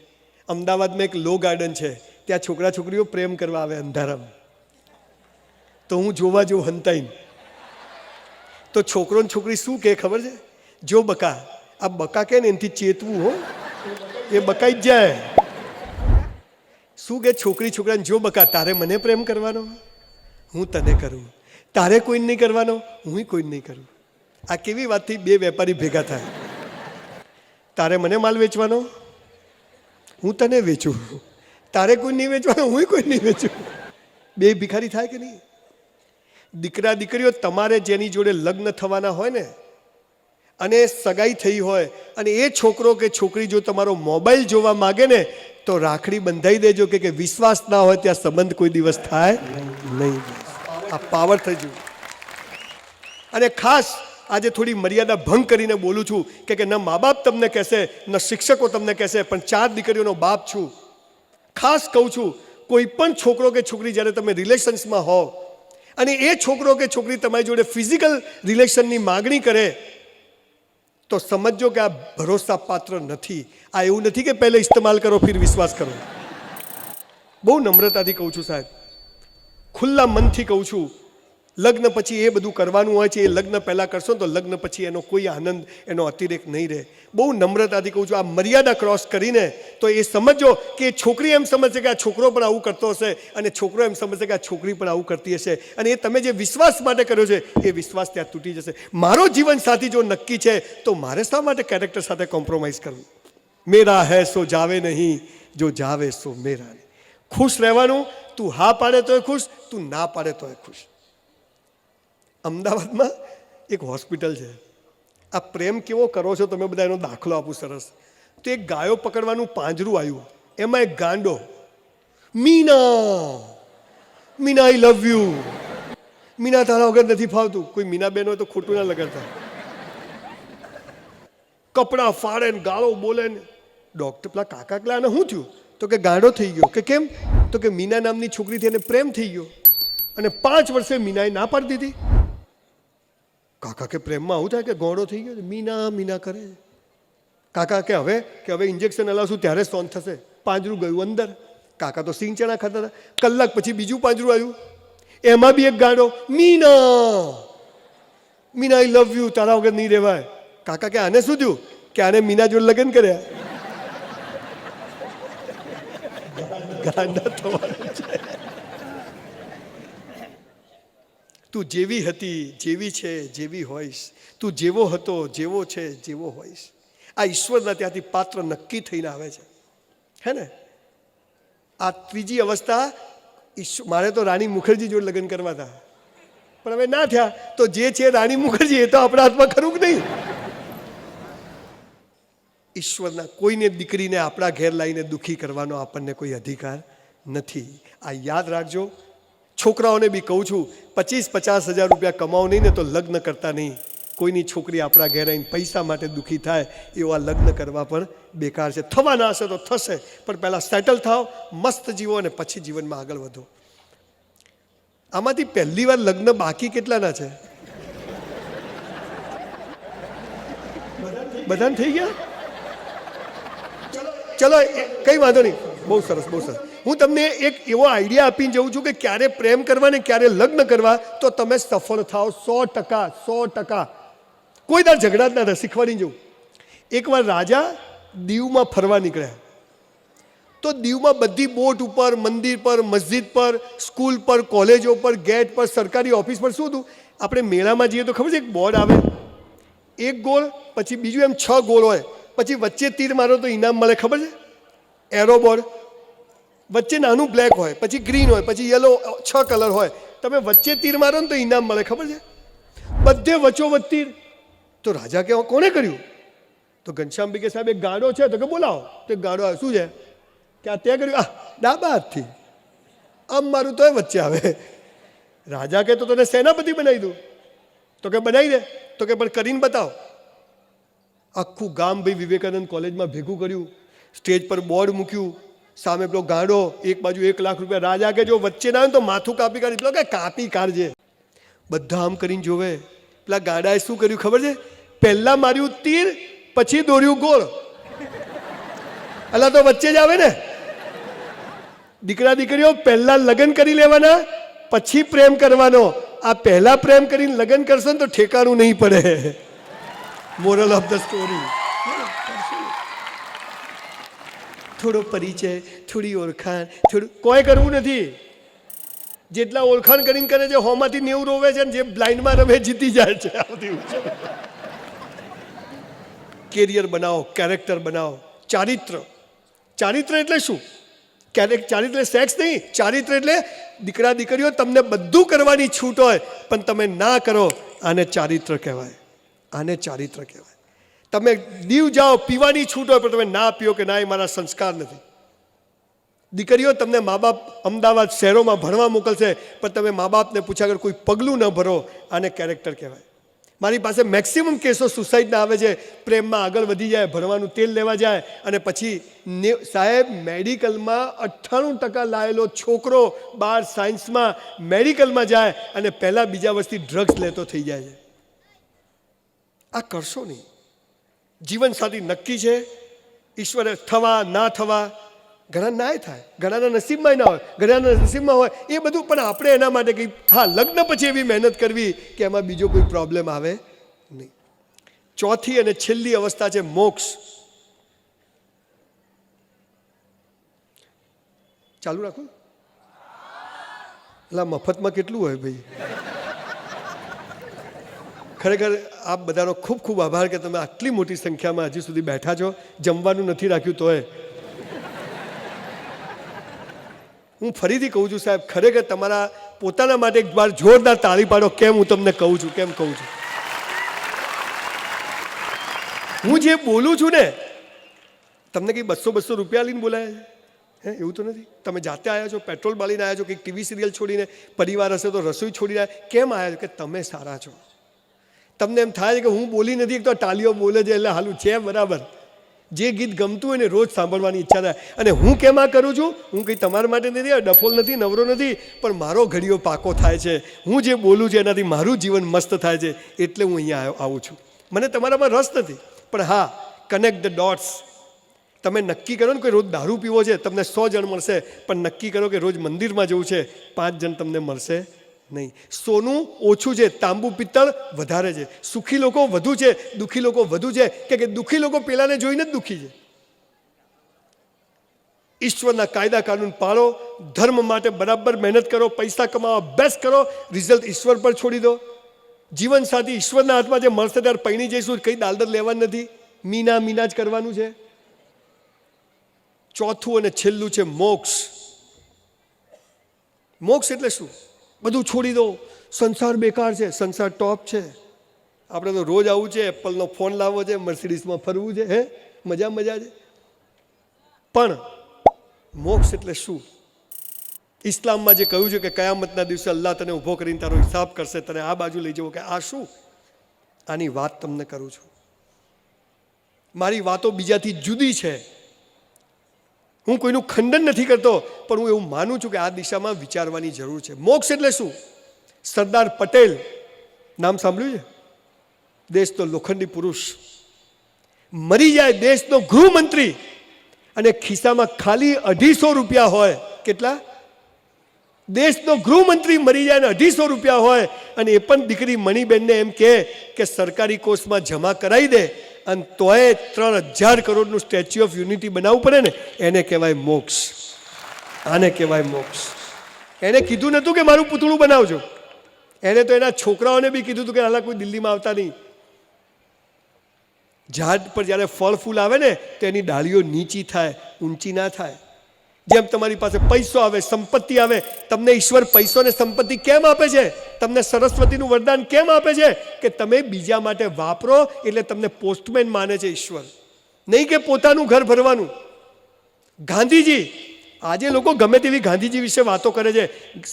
અમદાવાદમાં એક લો ગાર્ડન છે, ત્યાં છોકરા છોકરીઓ પ્રેમ કરવા આવે અંધારામાં. તો હું જોવા જેવું હંતાઈને. તો છોકરો ને છોકરી શું કહે ખબર છે? જો બકા, આ બકા કે ને એનાથી ચેતવું હો, એ બકાઈ જ જાય. શું કે છોકરી છોકરાને, જો બકા તારે મને પ્રેમ કરવાનો, હું તને કરું. તારે કોઈ નહીં કરવાનો, હું કોઈ નહીં કરું. આ કેવી વાતથી 2 વેપારી ભેગા થાય? તારે મને માલ વેચવાનો, હું તને વેચું. તારે કોઈ નહીં વેચવાનો, હું કોઈ નહીં વેચું. 2 ભિખારી થાય કે નહીં? દીકરા દીકરીઓ, તમારે જેની જોડે લગ્ન થવાના હોય ને, અને સગાઈ થઈ હોય, અને એ છોકરો કે છોકરી જો તમારો મોબાઈલ જોવા માગે ને, તો રાખડી બંધાઈ દેજો કે વિશ્વાસ ના હોય ત્યાં સંબંધ કોઈ દિવસ થાય નહીં. આ પાવર થઈ ગયું. અને ખાસ આજે થોડી મર્યાદા ભંગ કરીને બોલું છું કે ન મા બાપ તમને કહેશે, ન શિક્ષકો તમને કહેશે, પણ 4 દીકરીઓનો બાપ છું. ખાસ કહું છું, કોઈ પણ છોકરો કે છોકરી જ્યારે તમે રિલેશન્સમાં હો અને એ છોકરો કે છોકરી તમારી જોડે ફિઝિકલ રિલેશનની માગણી કરે, તો સમજો કે આ ભરોસા પાત્ર નથી. આ એવું નથી કે પહેલે ઇસ્તેમાલ કરો ફિર વિશ્વાસ કરો. બહુ નમ્રતાથી કહું છું સાહેબ, ખુલ્લા મનથી કહું છું. લગ્ન પછી એ બધું કરવાનું હોય છે, એ લગ્ન પહેલાં કરશો તો લગ્ન પછી એનો કોઈ આનંદ, એનો અતિરેક નહીં રહે. બહુ નમ્રતાથી કહું છું, આ મર્યાદા ક્રોસ કરીને તો એ સમજો કે છોકરી એમ સમજશે કે આ છોકરો પણ આવું કરતો હશે, અને છોકરો એમ સમજશે કે આ છોકરી પણ આવું કરતી હશે, અને એ તમે જે વિશ્વાસ માટે કર્યો છે એ વિશ્વાસ ત્યાં તૂટી જશે. મારો જીવન સાથી જો નક્કી છે તો મારે શા માટે કેરેક્ટર સાથે કોમ્પ્રોમાઇઝ કરવું? મેરા હૈ સો જાવે નહીં, જો જાવે સો મેરા નહીં. ખુશ રહેવાનું. તું હા પાડે તોય ખુશ, તું ના પાડે તોય ખુશ. અમદાવાદમાં એક હોસ્પિટલ છે. આ પ્રેમ કેવો કરો છો તમે બધા, એનો દાખલો આપું સરસ. તો એક ગાયો પકડવાનું પાંજરું આવ્યું, એમાં એક ગાંડો, મીના, મીના આઈ લવ યુ, મીના તારા વગર નથી ફાવતું. કોઈ મીના બેન હોય તો ખોટું ના લગાડતા. કપડાં ફાડે ને ગાળો બોલે ને. ડૉક્ટર પેલા કાકા કલા ને શું થયું? તો કે ગાંડો થઈ ગયો. કે કેમ? તો કે મીના નામની છોકરીથી એને પ્રેમ થઈ ગયો, અને 5 વર્ષે મીનાએ ના પાડી દીધી. કાકા કે પ્રેમમાં આવું થાય કે ગોળો થઈ ગયો? મીના મીના કરે. કાકા કે હવે ઇન્જેક્શન હલાવશું ત્યારે સોન થશે. પાંજરું ગયું અંદર. કાકા તો સિંગ ચણા ખાતા હતા. કલાક પછી બીજું પાંજરું આવ્યું, એમાં બી એક ગાંડો, મીના, મીના આઈ લવ યુ, તારા વગર નહીં રહેવાય. કાકા કે આને શું થયું? કે આને મીના જોડે લગ્ન કર્યા. ગાંડા થવાનું છે. તું જેવી હતી, જેવી છે, જેવી હોઈશ. તું જેવો હતો, જેવો છે, જેવો હોઈશ. આ ઈશ્વરના ત્યાંથી પાત્ર નક્કી થઈને આવે છે, હે ને? આ ત્રીજી અવસ્થા. મારે તો રાણી મુખર્જી જોડે લગ્ન કરવા હતા, પણ હવે ના થયા. તો જે છે રાણી મુખર્જી, એ તો આપણા હાથમાં ખરું કે નહીં? ઈશ્વરના કોઈને દીકરીને આપણા ઘેર લાવીને દુઃખી કરવાનો આપણને કોઈ અધિકાર નથી. આ યાદ રાખજો. છોકરાઓને બી કહું છું, 25-50 હજાર રૂપિયા કમાવો નહીં ને તો લગ્ન કરતા નહીં. કોઈની છોકરી આપણા ઘેર આવીને પૈસા માટે દુઃખી થાય એવા લગ્ન કરવા પણ બેકાર છે. થવાના હશે તો થશે, પણ પહેલાં સેટલ થાવ, મસ્ત જીવો, અને પછી જીવનમાં આગળ વધો. આમાંથી પહેલી વાર લગ્ન બાકી કેટલાના છે? બધાને થઈ ગયા? ચલો કંઈ વાંધો નહીં. બહુ સરસ, બહુ સરસ. હું તમને એક એવો આઈડિયા આપીને જઉં છું કે ક્યારે પ્રેમ કરવા ને ક્યારે લગ્ન કરવા તો તમે સફળ થાઓ. 100%. કોઈ દર ઝઘડા જ ના થાય. શીખવાડી જવું. એકવાર રાજા દીવમાં ફરવા નીકળ્યા. તો દીવમાં બધી બોટ ઉપર, મંદિર પર, મસ્જિદ પર, સ્કૂલ પર, કોલેજો પર, ગેટ પર, સરકારી ઓફિસ પર શું હતું? આપણે મેળામાં જઈએ તો ખબર છે એક બોર્ડ આવે, એક ગોળ, પછી બીજું એમ 6 ગોળ હોય, પછી વચ્ચે તીર મારો તો ઇનામ મળે, ખબર છે? Arrow board. વચ્ચે નાનું બ્લેક હોય, પછી ગ્રીન હોય, પછી યલો, 6 કલર હોય. તમે વચ્ચે તીર મારો ને તો ઇનામ મળે, ખબર છે? બધે વચ્ચોવચ્ચ તીર. તો રાજા કે કોણે કર્યું? તો ઘનશ્યામ કે સાહેબ એક ગાડો છે. તો કે બોલાવો. તો ગાડો આવે. શું છે? કે આ તે કર્યું? ડાબા હાથથી. આમ મારું તોય વચ્ચે આવે. રાજા કે તો તને સેનાપતિ બનાવી દઉં. તો કે બનાવી દે. તો કે પણ કરીને બતાવો. આખું ગામ ભાઈ વિવેકાનંદ કોલેજમાં ભેગું કર્યું, સ્ટેજ પર બોર્ડ મૂક્યું, સામે પેલો ગાંડો, એક બાજુ 1 લાખ રૂપિયા. રાજા કે જો વચ્ચે ના આવે તો માથું કાપી કાઢી. પેલો કે કાપી કાઢજે. બધા આમ કરીને જોવે. પેલા ગાડાએ શું કર્યું ખબર છે? પહેલા માર્યું તીર, પછી દોર્યું ગોળ. અલા તો વચ્ચે જ આવે ને. દીકરા દીકરીઓ પહેલા લગ્ન કરી લેવાના, પછી પ્રેમ કરવાનો. આ પહેલા પ્રેમ કરીને લગ્ન કરશો ને તો ઠેકાણું નહીં પડે. Moral of the story. થોડો પરિચય, થોડી ઓળખાણ, થોડું કોઈ કરવું નથી. જેટલા ઓળખાણ કરીને કરે છે હોમાંથી 90 રોવે છે, જે બ્લાઇન્ડમાં રમે જીતી જાય છે. કેરિયર બનાવો, કેરેક્ટર બનાવો, ચારિત્ર. ચારિત્ર એટલે શું? ચારિત્ર સેક્સ નહીં. ચારિત્ર એટલે દીકરા દીકરીઓ તમને બધું કરવાની છૂટ હોય પણ તમે ના કરો, આને ચારિત્ર કહેવાય. આને ચારિત્ર કહેવાય. તમે દીવ જાઓ, પીવાની છૂટ હોય પણ તમે ના પીઓ કે ના, એ મારા સંસ્કાર નથી. દીકરીઓ, તમને મા બાપ અમદાવાદ શહેરોમાં ભણવા મોકલશે પણ તમે મા બાપને પૂછ્યા વગર કોઈ પગલું ન ભરો, આને કેરેક્ટર કહેવાય. મારી પાસે મેક્સિમમ કેસો સુસાઇડના આવે છે. પ્રેમમાં આગળ વધી જાય, ભણવાનું તેલ લેવા જાય અને પછી સાહેબ મેડિકલમાં 98% લાયેલો છોકરો 12 સાયન્સમાં મેડિકલમાં જાય અને પહેલાં બીજા વર્ષથી ડ્રગ્સ લેતો થઈ જાય છે. આ કરશો નહીં. જીવનસાથી નક્કી છે. ઈશ્વરે થવા ના થવા, ઘણા નાય થાય, ઘણાના નસીબમાં ના હોય, ઘણાના નસીબમાં હોય, એ બધું. પણ આપણે એના માટે કંઈ લગ્ન પછી એવી મહેનત કરવી કે એમાં બીજો કોઈ પ્રોબ્લેમ આવે નહીં. ચોથી અને છેલ્લી અવસ્થા છે મોક્ષ. ચાલુ રાખું? એટલે મફતમાં કેટલું હોય ભાઈ. ખરેખર આપ બધાનો ખૂબ ખૂબ આભાર કે તમે આટલી મોટી સંખ્યામાં હજી સુધી બેઠા છો. જમવાનું નથી રાખ્યું તોય. હું ફરીથી કહું છું સાહેબ, ખરેખર તમારા પોતાના માટે એક વાર જોરદાર તાળી પાડો. કેમ હું તમને કહું છું, કેમ કહું છું? હું જે બોલું છું ને, તમને કંઈ 200 રૂપિયા લઈને બોલાય હે? એવું તો નથી. તમે જાતે આવ્યા છો, પેટ્રોલ બાળીને આવ્યા છો, કંઈક ટીવી સિરિયલ છોડીને, પરિવાર હશે તો રસોઈ છોડીને આવ્યા. કેમ આવ્યા છો? કે તમે સારા છો. તમને એમ થાય છે કે હું બોલી નથી, એક તો ટાલીઓ બોલે છે એટલે હાલું છે બરાબર. જે ગીત ગમતું હોય ને રોજ સાંભળવાની ઈચ્છા થાય. અને હું કેમ આ કરું છું? હું કંઈ તમારા માટે નથી, ડફોલ નથી, નવરો નથી, પણ મારો ઘડીઓ પાકો થાય છે. હું જે બોલું છું એનાથી મારું જીવન મસ્ત થાય છે, એટલે હું અહીંયા આવું છું. મને તમારામાં રસ નથી, પણ હા, કનેક્ટ ધ ડોટ્સ. તમે નક્કી કરો ને કે રોજ દારૂ પીવો છે, તમને 100 જણ મળશે, પણ નક્કી કરો કે રોજ મંદિરમાં જવું છે, 5 જણ તમને મળશે નહીં. સોનું ઓછું છે, તાંબુ પિત્તળ વધારે છે. સુખી લોકો વધુ છે, દુઃખી લોકો વધુ છે, કે દુઃખી લોકો પેલાને જોઈને જ દુઃખી છે. ઈશ્વરના કાયદા કાનૂન પાળો, ધર્મ માટે બરાબર મહેનત કરો, પૈસા કમાવા બેસ્ટ કરો, રિઝલ્ટ ઈશ્વર પર છોડી દો. જીવન સાથી ઈશ્વરના હાથમાં જે મળશે ત્યારે પૈણી જઈશું, કંઈ દાલદર લેવાનું નથી, મીના જ કરવાનું છે. ચોથું અને છેલ્લું છે મોક્ષ. મોક્ષ એટલે શું? બધું છોડી દો. સંસાર બેકાર છે, સંસાર ટોપ છે. આપણે તો રોજ આવું છે, એપલનો ફોન લાવવો છે, મર્સિડીઝમાં ફરવું છે, હે મજા છે. પણ મોક્ષ એટલે શું? ઇસ્લામમાં જે કહ્યું છે કે કયામતના દિવસે અલ્લાહ તને ઊભો કરીને તારો હિસાબ કરશે, તને આ બાજુ લઈ જવો, કે આ શું? આની વાત તમને કરું છું. મારી વાતો બીજાથી જુદી છે. હું કોઈનું ખંડન નથી કરતો, પણ હું એવું માનું છું કે આ દિશામાં વિચારવાની જરૂર છે. મોક્ષ એટલે શું? સરદાર પટેલ નામ સાંભળ્યું છે? દેશનો લોખંડી પુરુષ મરી જાય, દેશનો ગૃહમંત્રી, અને ખિસ્સામાં ખાલી 250 રૂપિયા હોય. કેટલા? દેશનો ગૃહમંત્રી મરી જાય ને 250 રૂપિયા હોય, અને એ પણ દીકરી મણિબેનને એમ કે સરકારી કોષમાં જમા કરાવી દે, અને તોય 3000 કરોડનું સ્ટેચ્યુ ઓફ યુનિટી બનાવવું પડે ને, એને કહેવાય મોક્ષ. આને કહેવાય મોક્ષ. એને કીધું નહોતું કે મારું પૂતળું બનાવજો. એને તો એના છોકરાઓને બી કીધું હતું કે હાલા કોઈ દિલ્હીમાં આવતા નહીં. ઝાડ પર જ્યારે ફળ ફૂલ આવે ને, તો એની ડાળીઓ નીચી થાય, ઊંચી ના થાય. જેમ તમારી પાસે પૈસો આવે, સંપત્તિ આવે, તમને ઈશ્વર પૈસો ને સંપત્તિ કેમ આપે છે? તમને સરસ્વતીનું વરદાન કેમ આપે છે? કે તમે બીજા માટે વાપરો, એટલે તમને પોસ્ટમેન માને છે ઈશ્વર, નહીં કે પોતાનું ઘર ભરવાનું. ગાંધીજી, આજે લોકો ગમે તેવી ગાંધીજી વિશે વાતો કરે છે.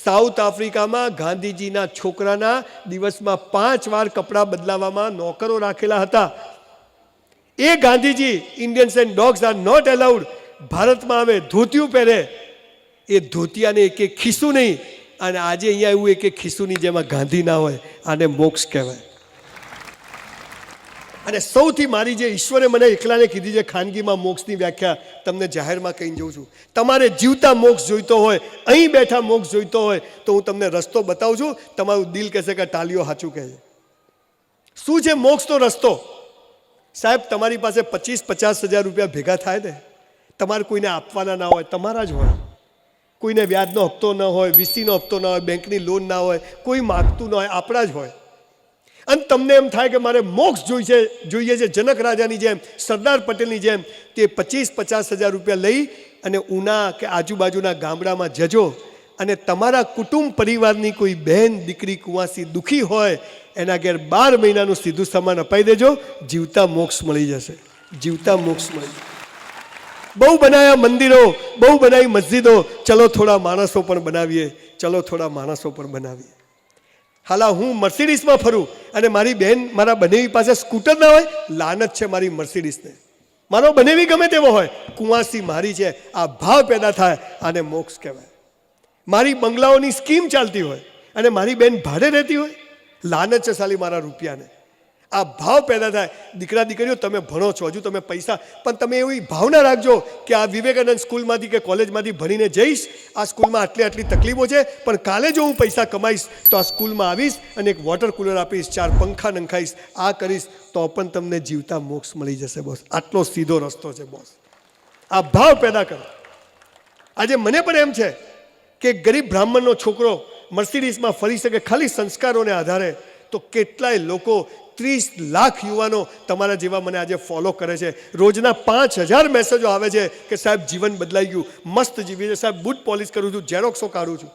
સાઉથ આફ્રિકામાં ગાંધીજીના છોકરાના દિવસમાં 5 વાર કપડાં બદલાવવામાં નોકરો રાખેલા હતા. એ Gandhiji Indians and dogs are not allowed ભારતમાં આવે ધોતિયું પહેરે. એ ધોતિયાને એક ખિસ્સું નહીં, અને આજે અહીંયા એવું કે ખિસ્સુની જેમાં ગાંધી ના હોય, આને મોક્ષ કહેવાય. અને સૌથી મારી જે ઈશ્વરે મને એકલાને કીધી છે ખાનગીમાં મોક્ષની વ્યાખ્યા તમને જાહેરમાં કહીને જઉં છું. તમારે જીવતા મોક્ષ જોઈતો હોય, અહીં બેઠા મોક્ષ જોઈતો હોય તો હું તમને રસ્તો બતાવું છું. તમારું દિલ કહેશે કે ટાલીઓ સાચું કહે છે. શું છે મોક્ષનો રસ્તો? સાહેબ, તમારી પાસે 25-50 હજાર રૂપિયા ભેગા થાય ને, તમારે કોઈને આપવાના ના હોય, તમારા જ હોય. કોઈને વ્યાજનો હપ્તો ન હોય, વીસીનો હપ્તો ના હોય, બેંકની લોન ના હોય, કોઈ માગતું ન હોય, આપણા જ હોય. અને તમને એમ થાય કે મારે મોક્ષ જોઈએ છે જનક રાજાની જેમ, સરદાર પટેલની જેમ, તે 25-50 હજાર રૂપિયા લઈ અને ઉના કે આજુબાજુના ગામડામાં જજો અને તમારા કુટુંબ પરિવારની કોઈ બહેન દીકરી કુંવાસી દુઃખી હોય એના ઘેર 12 મહિનાનું સીધું સામાન અપાઈ દેજો. જીવતા મોક્ષ મળી જશે. જીવતા મોક્ષ મળી જશે. બહુ બનાવ્યા મંદિરો, બહુ બનાવી મસ્જિદો, ચલો થોડા માણસો પણ બનાવીએ, ચલો થોડા માણસો પણ બનાવીએ. હાલા હું મર્સિડીઝમાં ફરું અને મારી બહેન મારા બનેવી પાસે સ્કૂટર ના હોય, લાનત છે મારી મર્સિડીઝને. મારો બનેવી ગમે તેવો હોય, કુંવાસી મારી છે, આ ભાવ પેદા થાય, આને મોક્ષ કહેવાય. મારી બંગલાઓની સ્કીમ ચાલતી હોય અને મારી બહેન ભાડે રહેતી હોય, લાનત છે સાલી મારા રૂપિયાને. આ ભાવ પેદા થાય. દીકરા દીકરીઓ તમે ભણો છો, હજુ તમે પૈસા, પણ તમે એવી ભાવના રાખજો કે આ વિવેકાનંદ સ્કૂલમાંથી કે કોલેજમાંથી ભણીને જઈશ, આ સ્કૂલમાં આટલી તકલીફો છે, પણ કાલે જો હું પૈસા કમાઈશ તો આ સ્કૂલમાં આવીશ અને એક વોટર કુલર આપીશ, 4 પંખા નંખાઈશ, આ કરીશ તો પણ તમને જીવતા મોક્ષ મળી જશે બોસ. આટલો સીધો રસ્તો છે બોસ. આ ભાવ પેદા કરો. આજે મને પણ એમ છે કે ગરીબ બ્રાહ્મણનો છોકરો મર્સિડીઝમાં ફરી શકે ખાલી સંસ્કારોને આધારે, તો કેટલાય લોકો 30 લાખ યુવાનો તમારા જેવા મને આજે ફોલો કરે છે. રોજના 5000 મેસેજો આવે છે કે સાહેબ જીવન બદલાઈ ગયું, મસ્ત જીવી છે સાહેબ, બૂટ પોલિશ કરું છું, ઝેરોક્સો કાઢું છું.